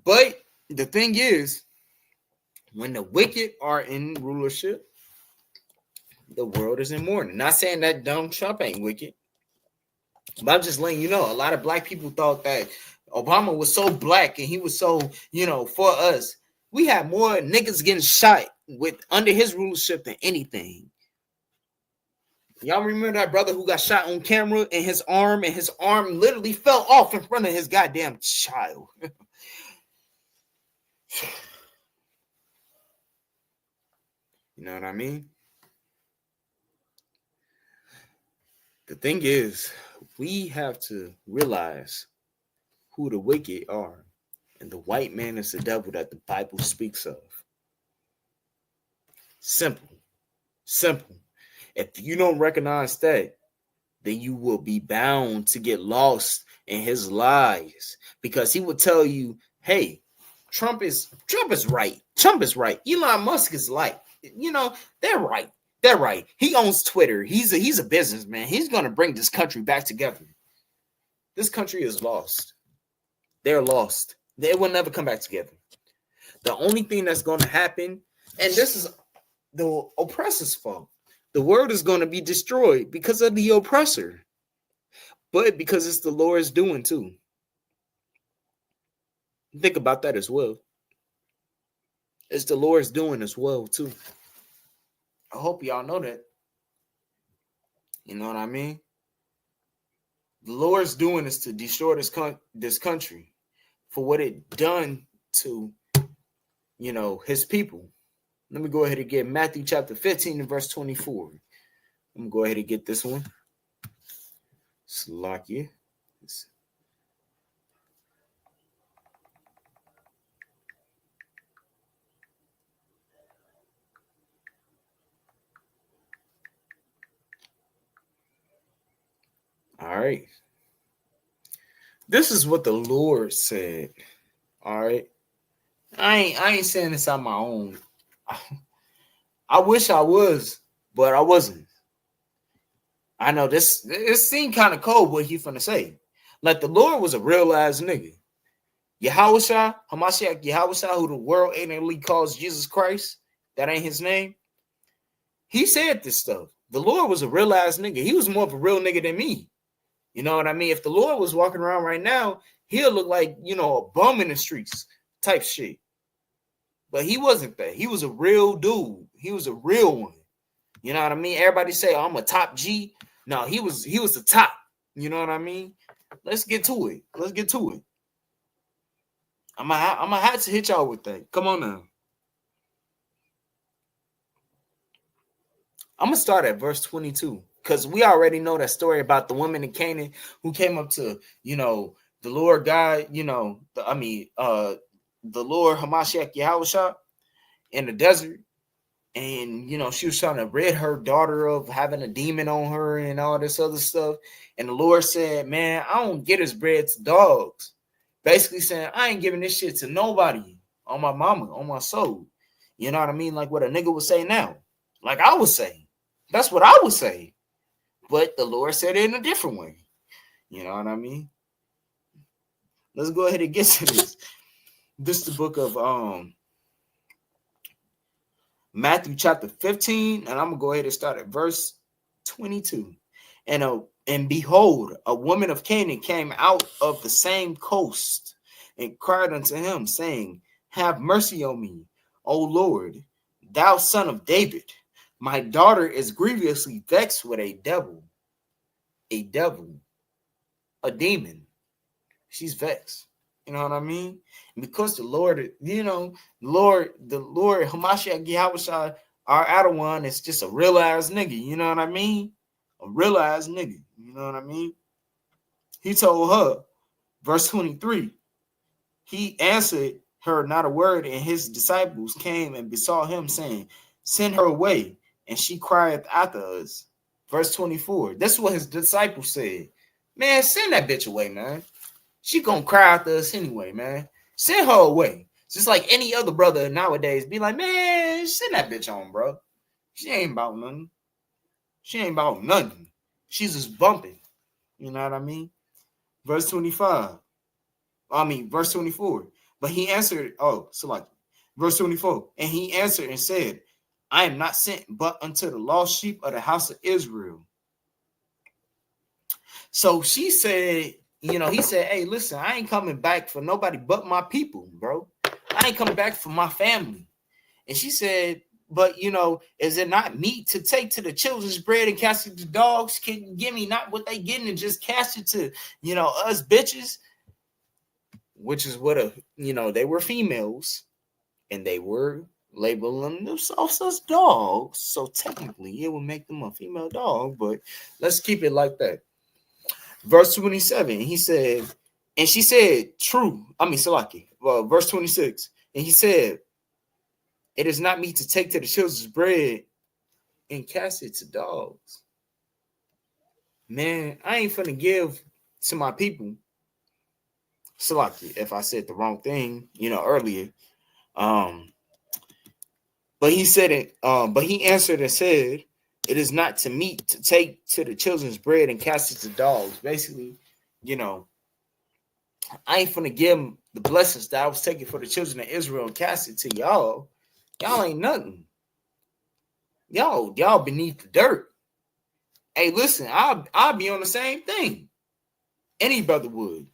But the thing is, when the wicked are in rulership, the world is in mourning. Not saying that Donald Trump ain't wicked, but I'm just letting you know, a lot of black people thought that Obama was so black and he was so, for us. We had more niggas getting shot under his rulership than anything. Y'all remember that brother who got shot on camera and his arm literally fell off in front of his goddamn child. You know what I mean? The thing is, we have to realize who the wicked are. And the white man is the devil that the Bible speaks of. Simple. Simple. If you don't recognize that, then you will be bound to get lost in his lies. Because he will tell you, hey, Trump is right. Trump is right. Elon Musk is like, they're right. They're right. He owns Twitter. He's a businessman. He's going to bring this country back together. This country is lost. They're lost. They will never come back together. The only thing that's going to happen, and this is the oppressor's fault, the world is going to be destroyed because of the oppressor, but because it's the Lord's doing too. Think about that as well. It's the Lord's doing as well too. I hope y'all know that. You know what I mean? The Lord's doing is to destroy this country for what it done to, his people. Let me go ahead and get Matthew chapter 15 and verse 24. I'm going to go ahead and get this one. Slakia. All right. This is what the Lord said. All right. I ain't saying this on my own. I wish I was, but I wasn't. I know this seemed kind of cold what he finna say. Like the Lord was a real ass nigga. Yahushua, Hamashiach Yahushua, who the world ignorantly calls Jesus Christ, that ain't his name. He said this stuff. The Lord was a real ass nigga. He was more of a real nigga than me. You know what I mean? If the Lord was walking around right now, he'll look like, a bum in the streets type shit. But he wasn't that. He was a real dude. He was a real one. You know what I mean? Everybody say, I'm a top G. No, he was the top. You know what I mean? Let's get to it. Let's get to it. I'm gonna have to hit y'all with that. Come on now. I'm gonna start at verse 22 because we already know that story about the woman in Canaan who came up to, the Lord God, the Lord Hamashiach Yahushua in the desert. And, she was trying to rid her daughter of having a demon on her and all this other stuff. And the Lord said, man, I don't get his bread to dogs. Basically saying, I ain't giving this shit to nobody on my mama, on my soul. You know what I mean? Like what a nigga would say now. Like I would say. That's what I would say. But the Lord said it in a different way. You know what I mean? Let's go ahead and get to this. This is the book of Matthew chapter 15, and I'm gonna go ahead and start at verse 22. And behold, a woman of Canaan came out of the same coast and cried unto him, saying, have mercy on me, O Lord, thou son of David. My daughter is grievously vexed with a devil, a demon. She's vexed. You know what I mean? And because the Lord, the Lord Hamashiach Yahushua, our Adawan, is just a real-ass nigga. You know what I mean? A real-ass nigga. You know what I mean? He told her, verse 23, he answered her not a word, and his disciples came and besought him, saying, send her away, and she crieth after us. Verse 24, this is what his disciples said. Man, send that bitch away, man. She gonna cry after us anyway, man. Send her away. Just like any other brother nowadays, be like, man, send that bitch on, bro. She ain't about nothing. She's just bumping. You know what I mean? Verse 24. But he answered, verse 24. And he answered and said, I am not sent but unto the lost sheep of the house of Israel. So she said, he said, hey, listen, I ain't coming back for nobody but my people, bro. I ain't coming back for my family. And she said, but, is it not meet to take to the children's bread and cast it to dogs? Can you give me not what they getting and just cast it to, us bitches? Which is what they were females and they were labeling themselves as dogs. So technically it would make them a female dog, but let's keep it like that. Verse 27, he said, and she said, true. Salaki. Well, verse 26, and he said, it is not me to take to the children's bread and cast it to dogs. Man, I ain't finna give to my people. Salaki, if I said the wrong thing, earlier. But he said it, but he answered and said, it is not to me to take to the children's bread and cast it to dogs. Basically, I ain't finna give them the blessings that I was taking for the children of Israel and cast it to y'all. Y'all ain't nothing. Y'all beneath the dirt. Hey, listen, I'll be on the same thing. Any brother would.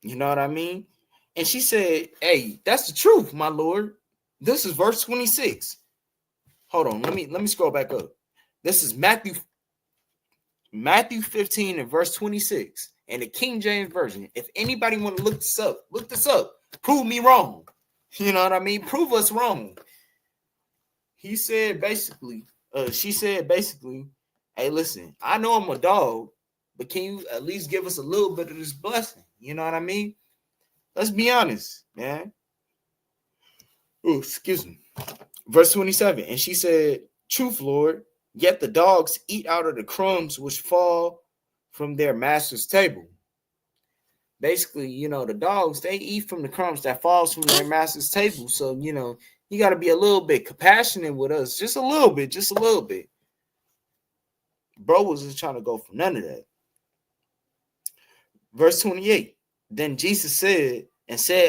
You know what I mean? And she said, hey, that's the truth, my Lord. This is verse 26. Hold on, let me scroll back up. This is Matthew 15 and verse 26 in the King James Version. If anybody want to look this up. Prove me wrong. You know what I mean? Prove us wrong. She said basically, hey, listen, I know I'm a dog, but can you at least give us a little bit of this blessing? You know what I mean? Let's be honest, man. Oh, excuse me. Verse 27, and she said, truth, Lord, yet the dogs eat out of the crumbs which fall from their master's table. Basically, the dogs, they eat from the crumbs that falls from their master's table. So, you got to be a little bit compassionate with us. Just a little bit. Bro wasn't trying to go for none of that. Verse 28, then Jesus said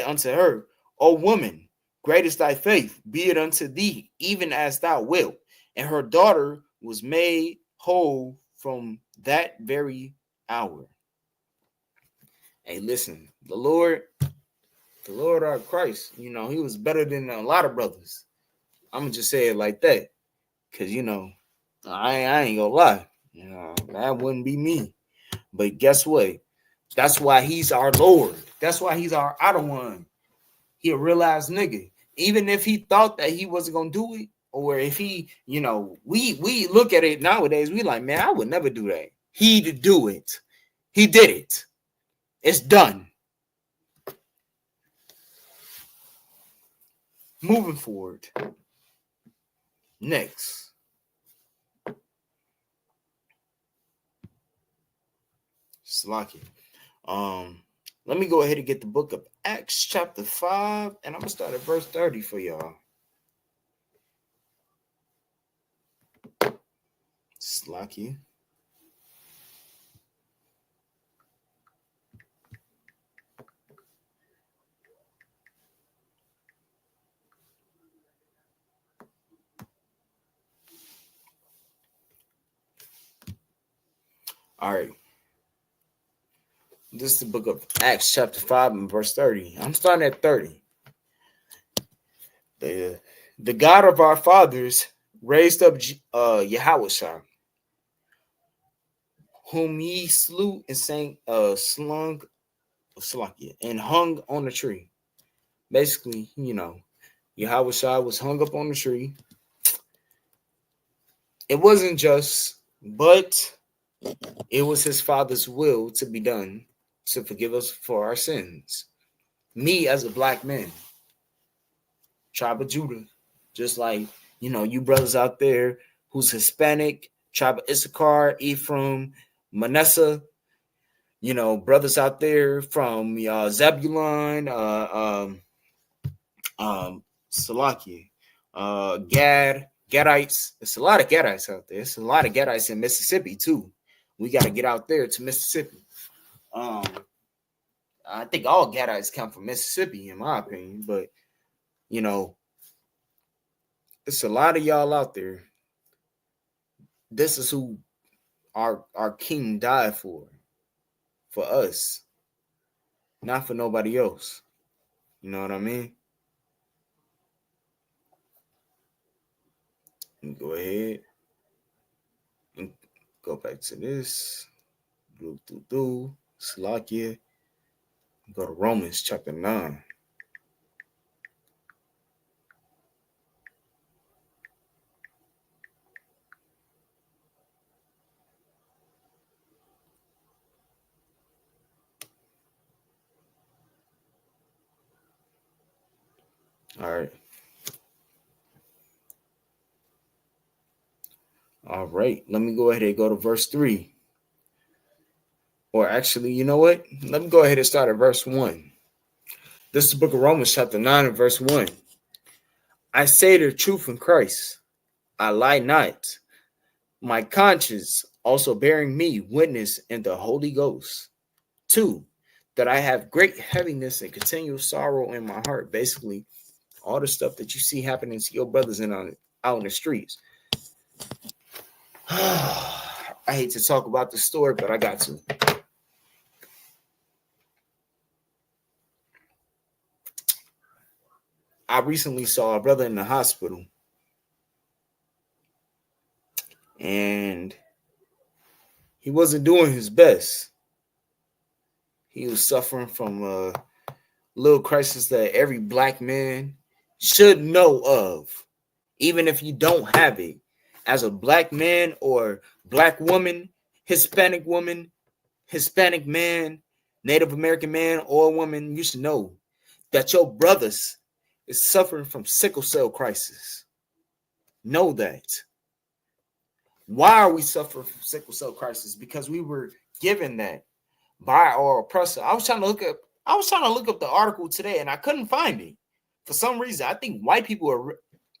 unto her, O woman, great is thy faith, be it unto thee, even as thou wilt. And her daughter was made whole from that very hour. Hey, listen, the Lord our Christ, he was better than a lot of brothers. I'm going to just say it like that. Because, I ain't going to lie. That wouldn't be me. But guess what? That's why he's our Lord. That's why he's our Adawan. He a real ass nigga. Even if he thought that he wasn't going to do it, or if he, we look at it nowadays, we like, man, I would never do that. He to do it. He did it. It's done. Moving forward. Next. Slacky. Let me go ahead and get the book of Acts chapter 5, and I'm gonna start at verse 30 for y'all. Slacky. All right. This is the book of Acts chapter 5 and verse 30. I'm starting at 30. The God of our fathers raised up Yahushua, whom ye slew and slung and hung on a tree. Basically, Yahushua was hung up on the tree. It wasn't just, but it was his father's will to be done to forgive us for our sins. Me as a black man, tribe of Judah, just like, you brothers out there who's Hispanic, tribe of Issachar, Ephraim, Manasseh, brothers out there from Zebulun, Salakia, Gad, Gadites. There's a lot of Gadites out there. There's a lot of Gadites in Mississippi too. We got to get out there to Mississippi. I think all Gadites come from Mississippi, in my opinion, but it's a lot of y'all out there. This is who our king died for us, not for nobody else. You know what I mean? Go ahead and go back to this. Slakia. Go to Romans chapter 9. All right. Let me go ahead and go to verse 3. Or actually, you know what? Let me go ahead and start at verse 1. This is the book of Romans chapter 9 and verse 1. I say the truth in Christ. I lie not. My conscience also bearing me witness in the Holy Ghost. 2, that I have great heaviness and continual sorrow in my heart. Basically, all the stuff that you see happening to your brothers out in the streets. I hate to talk about the story, but I got to. I recently saw a brother in the hospital, and he wasn't doing his best. He was suffering from a little crisis that every black man should know of, even if you don't have it. As a black man or black woman, Hispanic man, Native American man or woman, you should know that your brothers is suffering from sickle cell crisis. Know that. Why are we suffering from sickle cell crisis? Because we were given that by our oppressor. I was trying to look up the article today, and I couldn't find it. For some reason, I think white people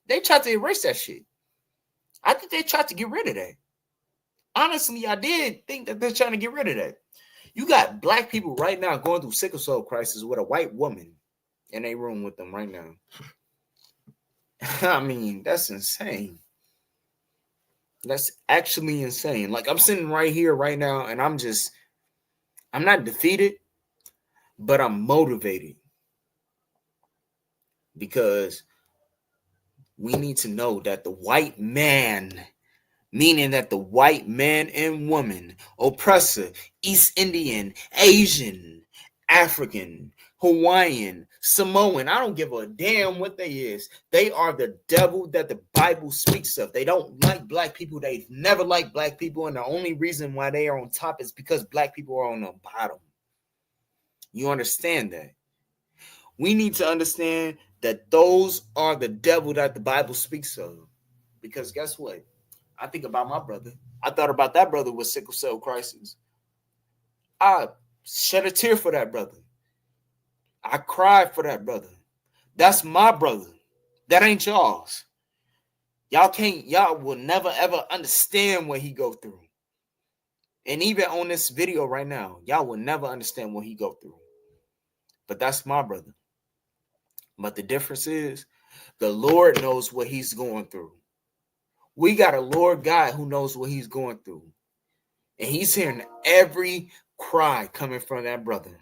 they tried to erase that shit. I think they tried to get rid of that. Honestly, I did think that they're trying to get rid of that. You got black people right now going through sickle cell crisis with a white woman in a room with them right now. I mean, that's insane. That's actually insane. Like, I'm sitting right here right now, and I'm not defeated, but I'm motivated. Because we need to know that the white man, meaning that the white man and woman, oppressor, East Indian, Asian, African, Hawaiian, Samoan. I don't give a damn what they is. They are the devil that the Bible speaks of. They don't like black people. They've never liked black people. And the only reason why they are on top is because black people are on the bottom. You understand that? We need to understand that those are the devil that the Bible speaks of. Because guess what? I think about my brother. I thought about that brother with sickle cell crisis. I shed a tear for that brother. I cried for that brother. That's my brother. That ain't y'all's. Y'all will never ever understand what he go through. And even on this video right now, y'all will never understand what he go through. But that's my brother. But the difference is the Lord knows what he's going through. We got a Lord God who knows what he's going through. And he's hearing every cry coming from that brother.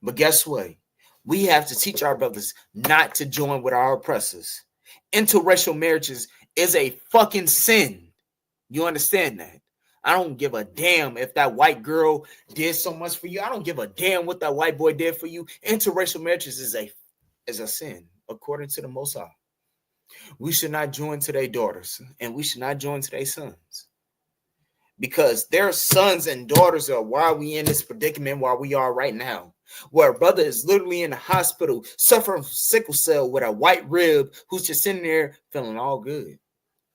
But guess what? We have to teach our brothers not to join with our oppressors. Interracial marriages is a fucking sin. You understand that? I don't give a damn if that white girl did so much for you. I don't give a damn what that white boy did for you. Interracial marriages is a sin, according to the Most High. We should not join today's daughters, and we should not join today's sons. Because their sons and daughters are why we in this predicament where we are right now. Where a brother is literally in the hospital suffering from sickle cell with a white rib who's just sitting there feeling all good.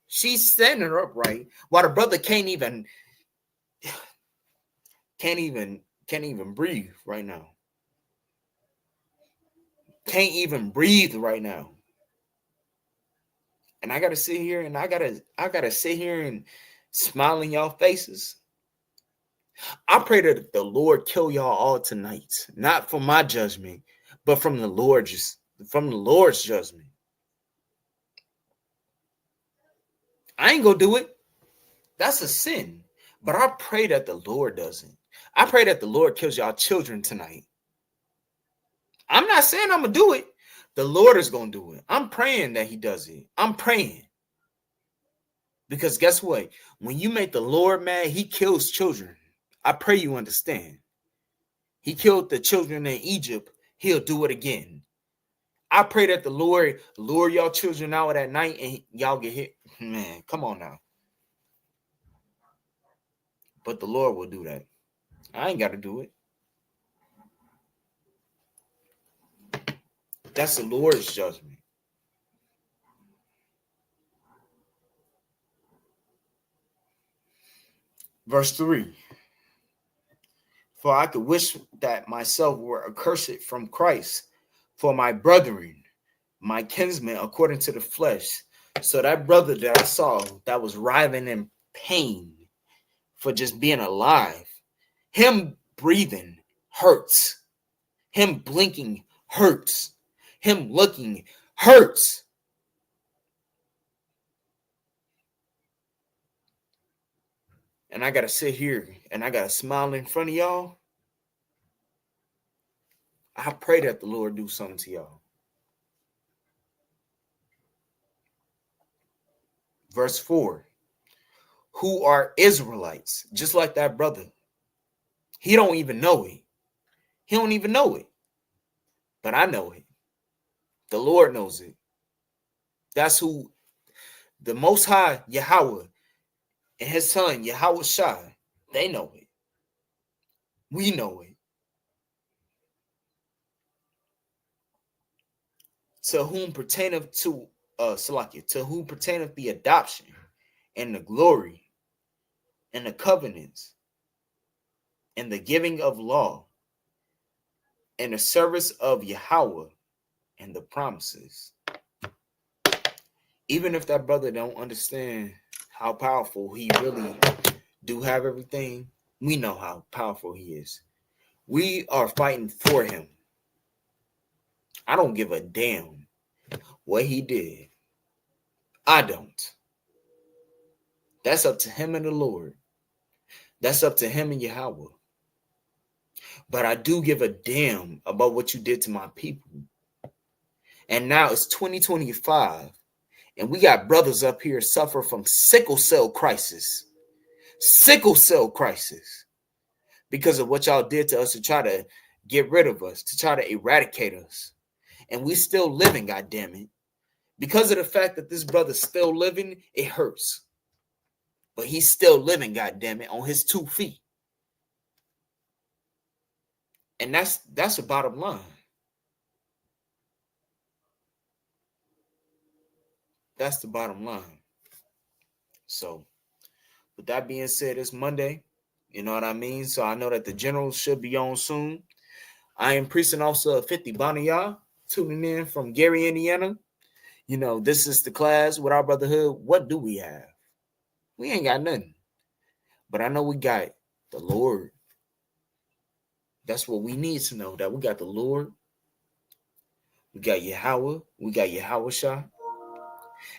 She's standing upright while the brother can't even breathe right now. Can't even breathe right now. And I gotta sit here and I gotta sit here and smile in y'all faces. I pray that the Lord kill y'all all tonight, not for my judgment, but from the Lord's judgment. I ain't gonna do it. That's a sin. But I pray that the Lord doesn't. I pray that the Lord kills y'all children tonight. I'm not saying I'm gonna do it. The Lord is gonna do it. I'm praying that he does it. I'm praying. Because guess what? When you make the Lord mad, he kills children. I pray you understand. He killed the children in Egypt. He'll do it again. I pray that the Lord lure y'all children out at night and y'all get hit. Man, come on now. But the Lord will do that. I ain't got to do it. That's the Lord's judgment. Verse 3. For I could wish that myself were accursed from Christ for my brethren, my kinsmen, according to the flesh. So that brother that I saw that was writhing in pain for just being alive, him breathing hurts. Him blinking hurts. Him looking hurts. And I got to sit here and I got to smile in front of y'all. I pray that the Lord do something to y'all. Verse 4. Who are Israelites, just like that brother. He don't even know it. He don't even know it. But I know it. The Lord knows it. That's who the Most High Yahweh and his son Yahweh Shai, they know it. We know it. To whom pertaineth to whom pertaineth the adoption and the glory and the covenants and the giving of law and the service of Yahweh and the promises. Even if that brother don't understand how powerful he really do have everything, we know how powerful he is. We are fighting for him. I don't give a damn what he did. I don't. That's up to him and the Lord. That's up to him and Yahweh. But I do give a damn about what you did to my people. And now it's 2025. And we got brothers up here suffer from sickle cell crisis. Sickle cell crisis. Because of what y'all did to us to try to get rid of us, to try to eradicate us. And we still living, goddammit. Because of the fact that this brother's still living, it hurts. But he's still living, goddammit, on his 2 feet. And that's the bottom line. That's the bottom line. So, with that being said, it's Monday. You know what I mean? So I know that the generals should be on soon. I am Precinct Officer 50 Bonilla, tuning in from Gary, Indiana. You know, this is the class with our Brotherhood. What do we have? We ain't got nothing. But I know we got the Lord. That's what we need to know, that we got the Lord. We got Yahweh. We got Yahushua.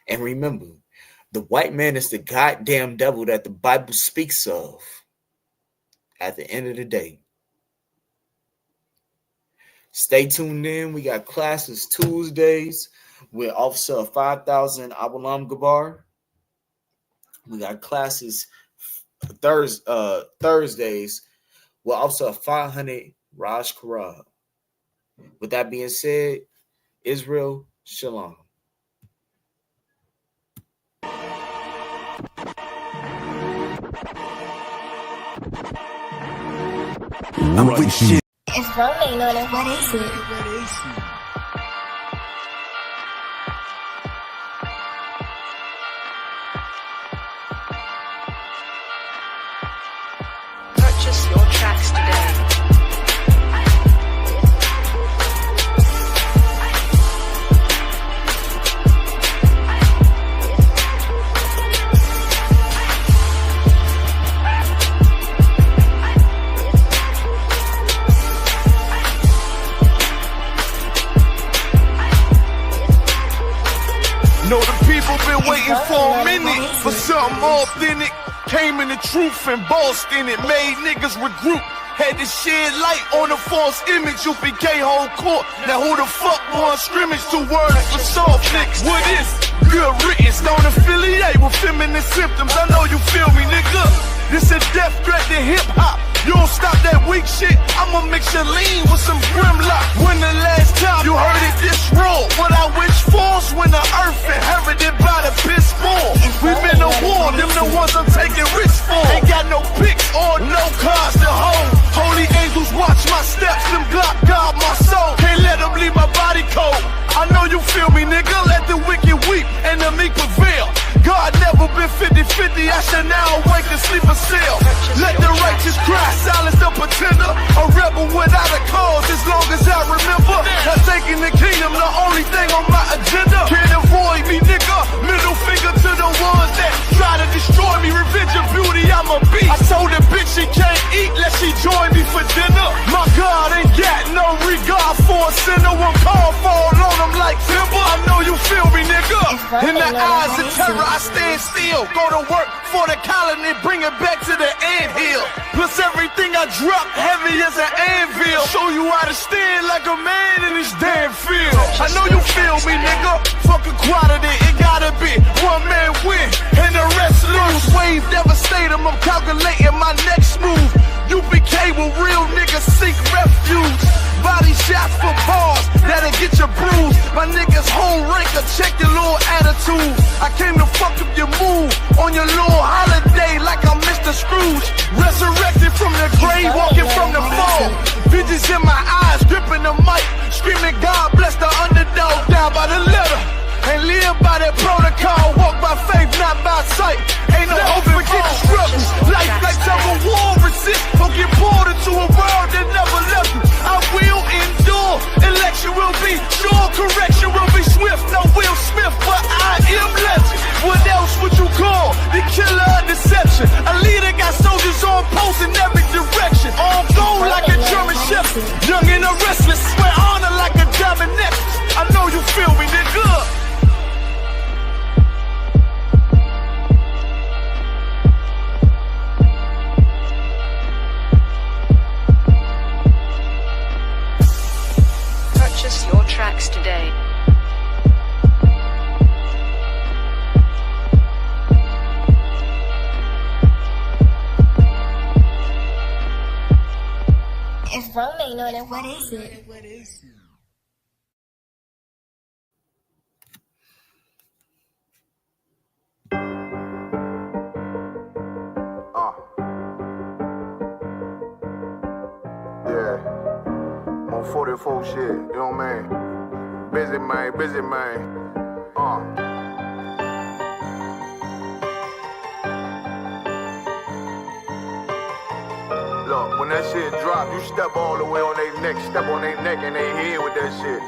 And remember, the white man is the goddamn devil that the Bible speaks of at the end of the day. Stay tuned in. We got classes Tuesdays with Officer 5000 Abulam Gabar. We got classes Thursdays with Officer 500 Raj Karab. With that being said, Israel, Shalom. I'm with shit. It's rolling on it. What is it? Purchase your tracks today. Know the people been waiting for a minute for something authentic. Came in the truth and bossed in it. Made niggas regroup. Had to shed light on the false image. UPK whole court. Now who the fuck won scrimmage? 2 words for soft niggas. What is good riddance? Don't affiliate with feminine symptoms. I know you feel me, nigga. This a death threat to hip hop. You don't stop that weak shit, I'ma mix your lean with some Grimlock. When the last time you heard it this raw? What I wish for's when the earth inherited by the piss poor. We been to war, them the ones I'm taking risks for. Ain't got no picks or no cars to hold. Holy angels watch my steps, them Glock guard my soul. Can't let them leave my body cold. I know you feel me, nigga, let the wicked weep and the meek prevail. God never been 50-50, I shall now awake and sleep a cell. Let the righteous cry, silence the pretender. A rebel without a cause, as long as I remember. Not taking the kingdom, the only thing on my agenda. Can't avoid me, nigga. Middle finger to the ones that try to destroy me. Revenge of beauty, I'm a beast. I told the bitch she can't eat, let she join me for dinner. My God ain't got no regard for a sinner. One call fall on him like timber. I know you feel me, nigga. In the eyes of terror, I stand still. Go to work for the colony, bring it back to the anthill. Plus everything I drop heavy as an anvil. Show you how to stand like a man in this damn field. I know you feel me, nigga. Fuck equality, it gotta be one man win and the rest lose. Wave devastator, I'm calculating my next move. UPK will real niggas seek refuge. Body shots for bars, that'll get you bruised. My niggas whole ranker, check your little attitude. I came to fuck up your mood on your little holiday like I'm Mr. Scrooge. Resurrected from the grave, walking from the fall. Visions in my eyes, gripping the mic, screaming God bless the underdog. Down by the letter, and live by that protocol. Walk by faith, not by sight. Ain't no hope for the struggles. Life like tug of war, resist or get pulled into a world that never left you. I will endure. Election will be sure, correction will be swift. No Will Smith, but I am legend. What else would you call the killer of deception? A leader got soldiers on post in every direction. On go like a German shepherd, young and a restless. Swear honor like a diamond necklace. I know you feel me, nigga. If Rome ain't know, then what is it? Yeah, on 44 shit, you know what I mean? Busy man. Look, when that shit drop, you step all the way on their neck, step on their neck and they head with that shit.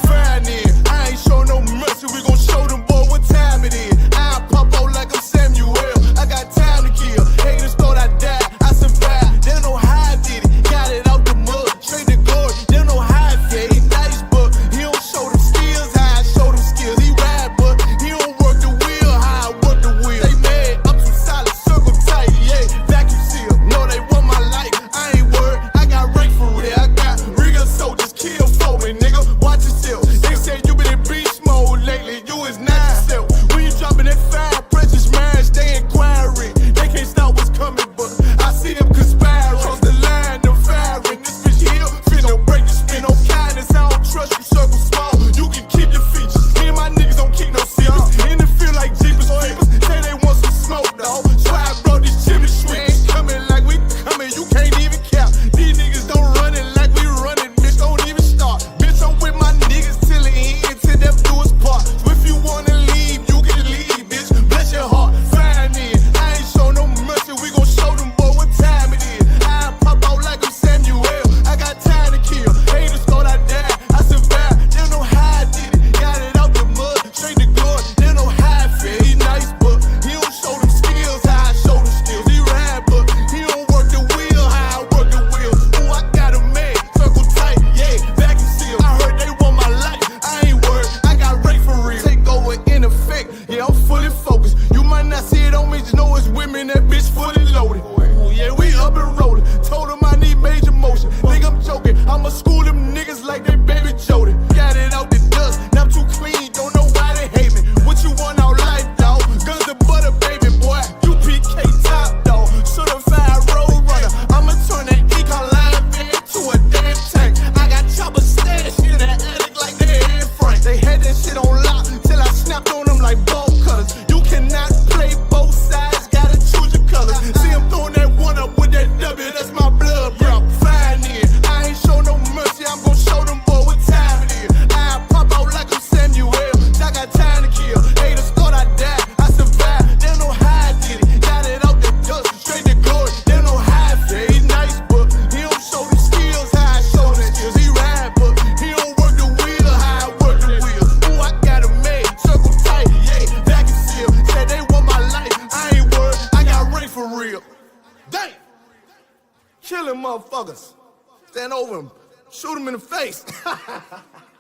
Fine then, I ain't show no mercy, we gon' show them boy what time it is. I pop out like I'm Samuel, I got time to kill. Haters thought I died, I survived. They don't know how I did it, got it out the mud, straight to glory. They don't know how I feel, he nice but he don't show them skills, how I show them skills. He ride but he don't work the wheel, how I work the wheel. They mad, I'm too solid, circle tight, yeah, vacuum seal. No, they want my life, I ain't worried, I got rank for real. I got real soldiers, kill for me, nigga, watch yourself. They say you been in beast mode lately, you is not yourself. When you dropping that fire, precious minds, they inquiring. They can't stop what's coming, but I see them conspiring. Cross the line, them firing. This bitch here, finna break the spin. No kindness, I don't trust you, circle small. You can keep your features. Me and my niggas don't keep no secrets. In the field like Jeepers Creepers, say they want some smoke, dawg. So I brought these chimney sweepers. Coming like we coming, you can't even count. These niggas don't run it like we run it, bitch, don't even start. Bitch, I'm with my niggas till the end, till them do us part. So if you wanna leave, you can leave, bitch. Bless your heart, fine in. I ain't show no mercy, we gon' show them boy what time it is. I pop out like I'm Samuel, I got time to kill. Haters thought I died, I survived. They don't know how I did it, got it out the mud, straight to glory. They don't know how I feel, he nice but he don't show them skills, how I show them skills. He ride but he don't work the wheel, how I work the wheel. Ooh, I got a man, circle tight, yeah, vacuum seal. I heard they want my life, I ain't worried, I got rate for real. Take over in effect, yeah, I'm fully focused. You might not see it on me, just know it's women, that bitch fully loaded. Ooh, yeah, we up and rolling. Told them I need major motion. Think I'm joking, I'ma school them niggas like they baby Jody. Got it out the dust, now I'm too clean, don't know why they hate me. What you want out life, dawg? Guns and butter, baby boy. You PK top, dawg. Certified road runner. I'ma turn that econ line van to a damn tank. I got chopper stash in that attic like they Anne Frank. They had that shit on lock till I snapped on them like bolt cutters. You cannot play both sides, gotta choose your colors. See him throwing that one up with that W, that's my blood, bro. Fine in. I ain't show no mercy, I'm gon' show them boy what time it is. I pop out like I'm Samuel, I got time to kill. Haters thought I died, I survived. They don't know how I did it, got it out the dust, straight to glory. They don't know how I feel, he nice but he don't show them skills, how I show them skills. He ride but he don't work the wheel, how I work the wheel. Ooh, I got a made, circle tight, yeah, vacuum seal. Said they want my life, I ain't worried, I got rank for real. Damn, killing motherfuckers. Stand over him, shoot him in the face.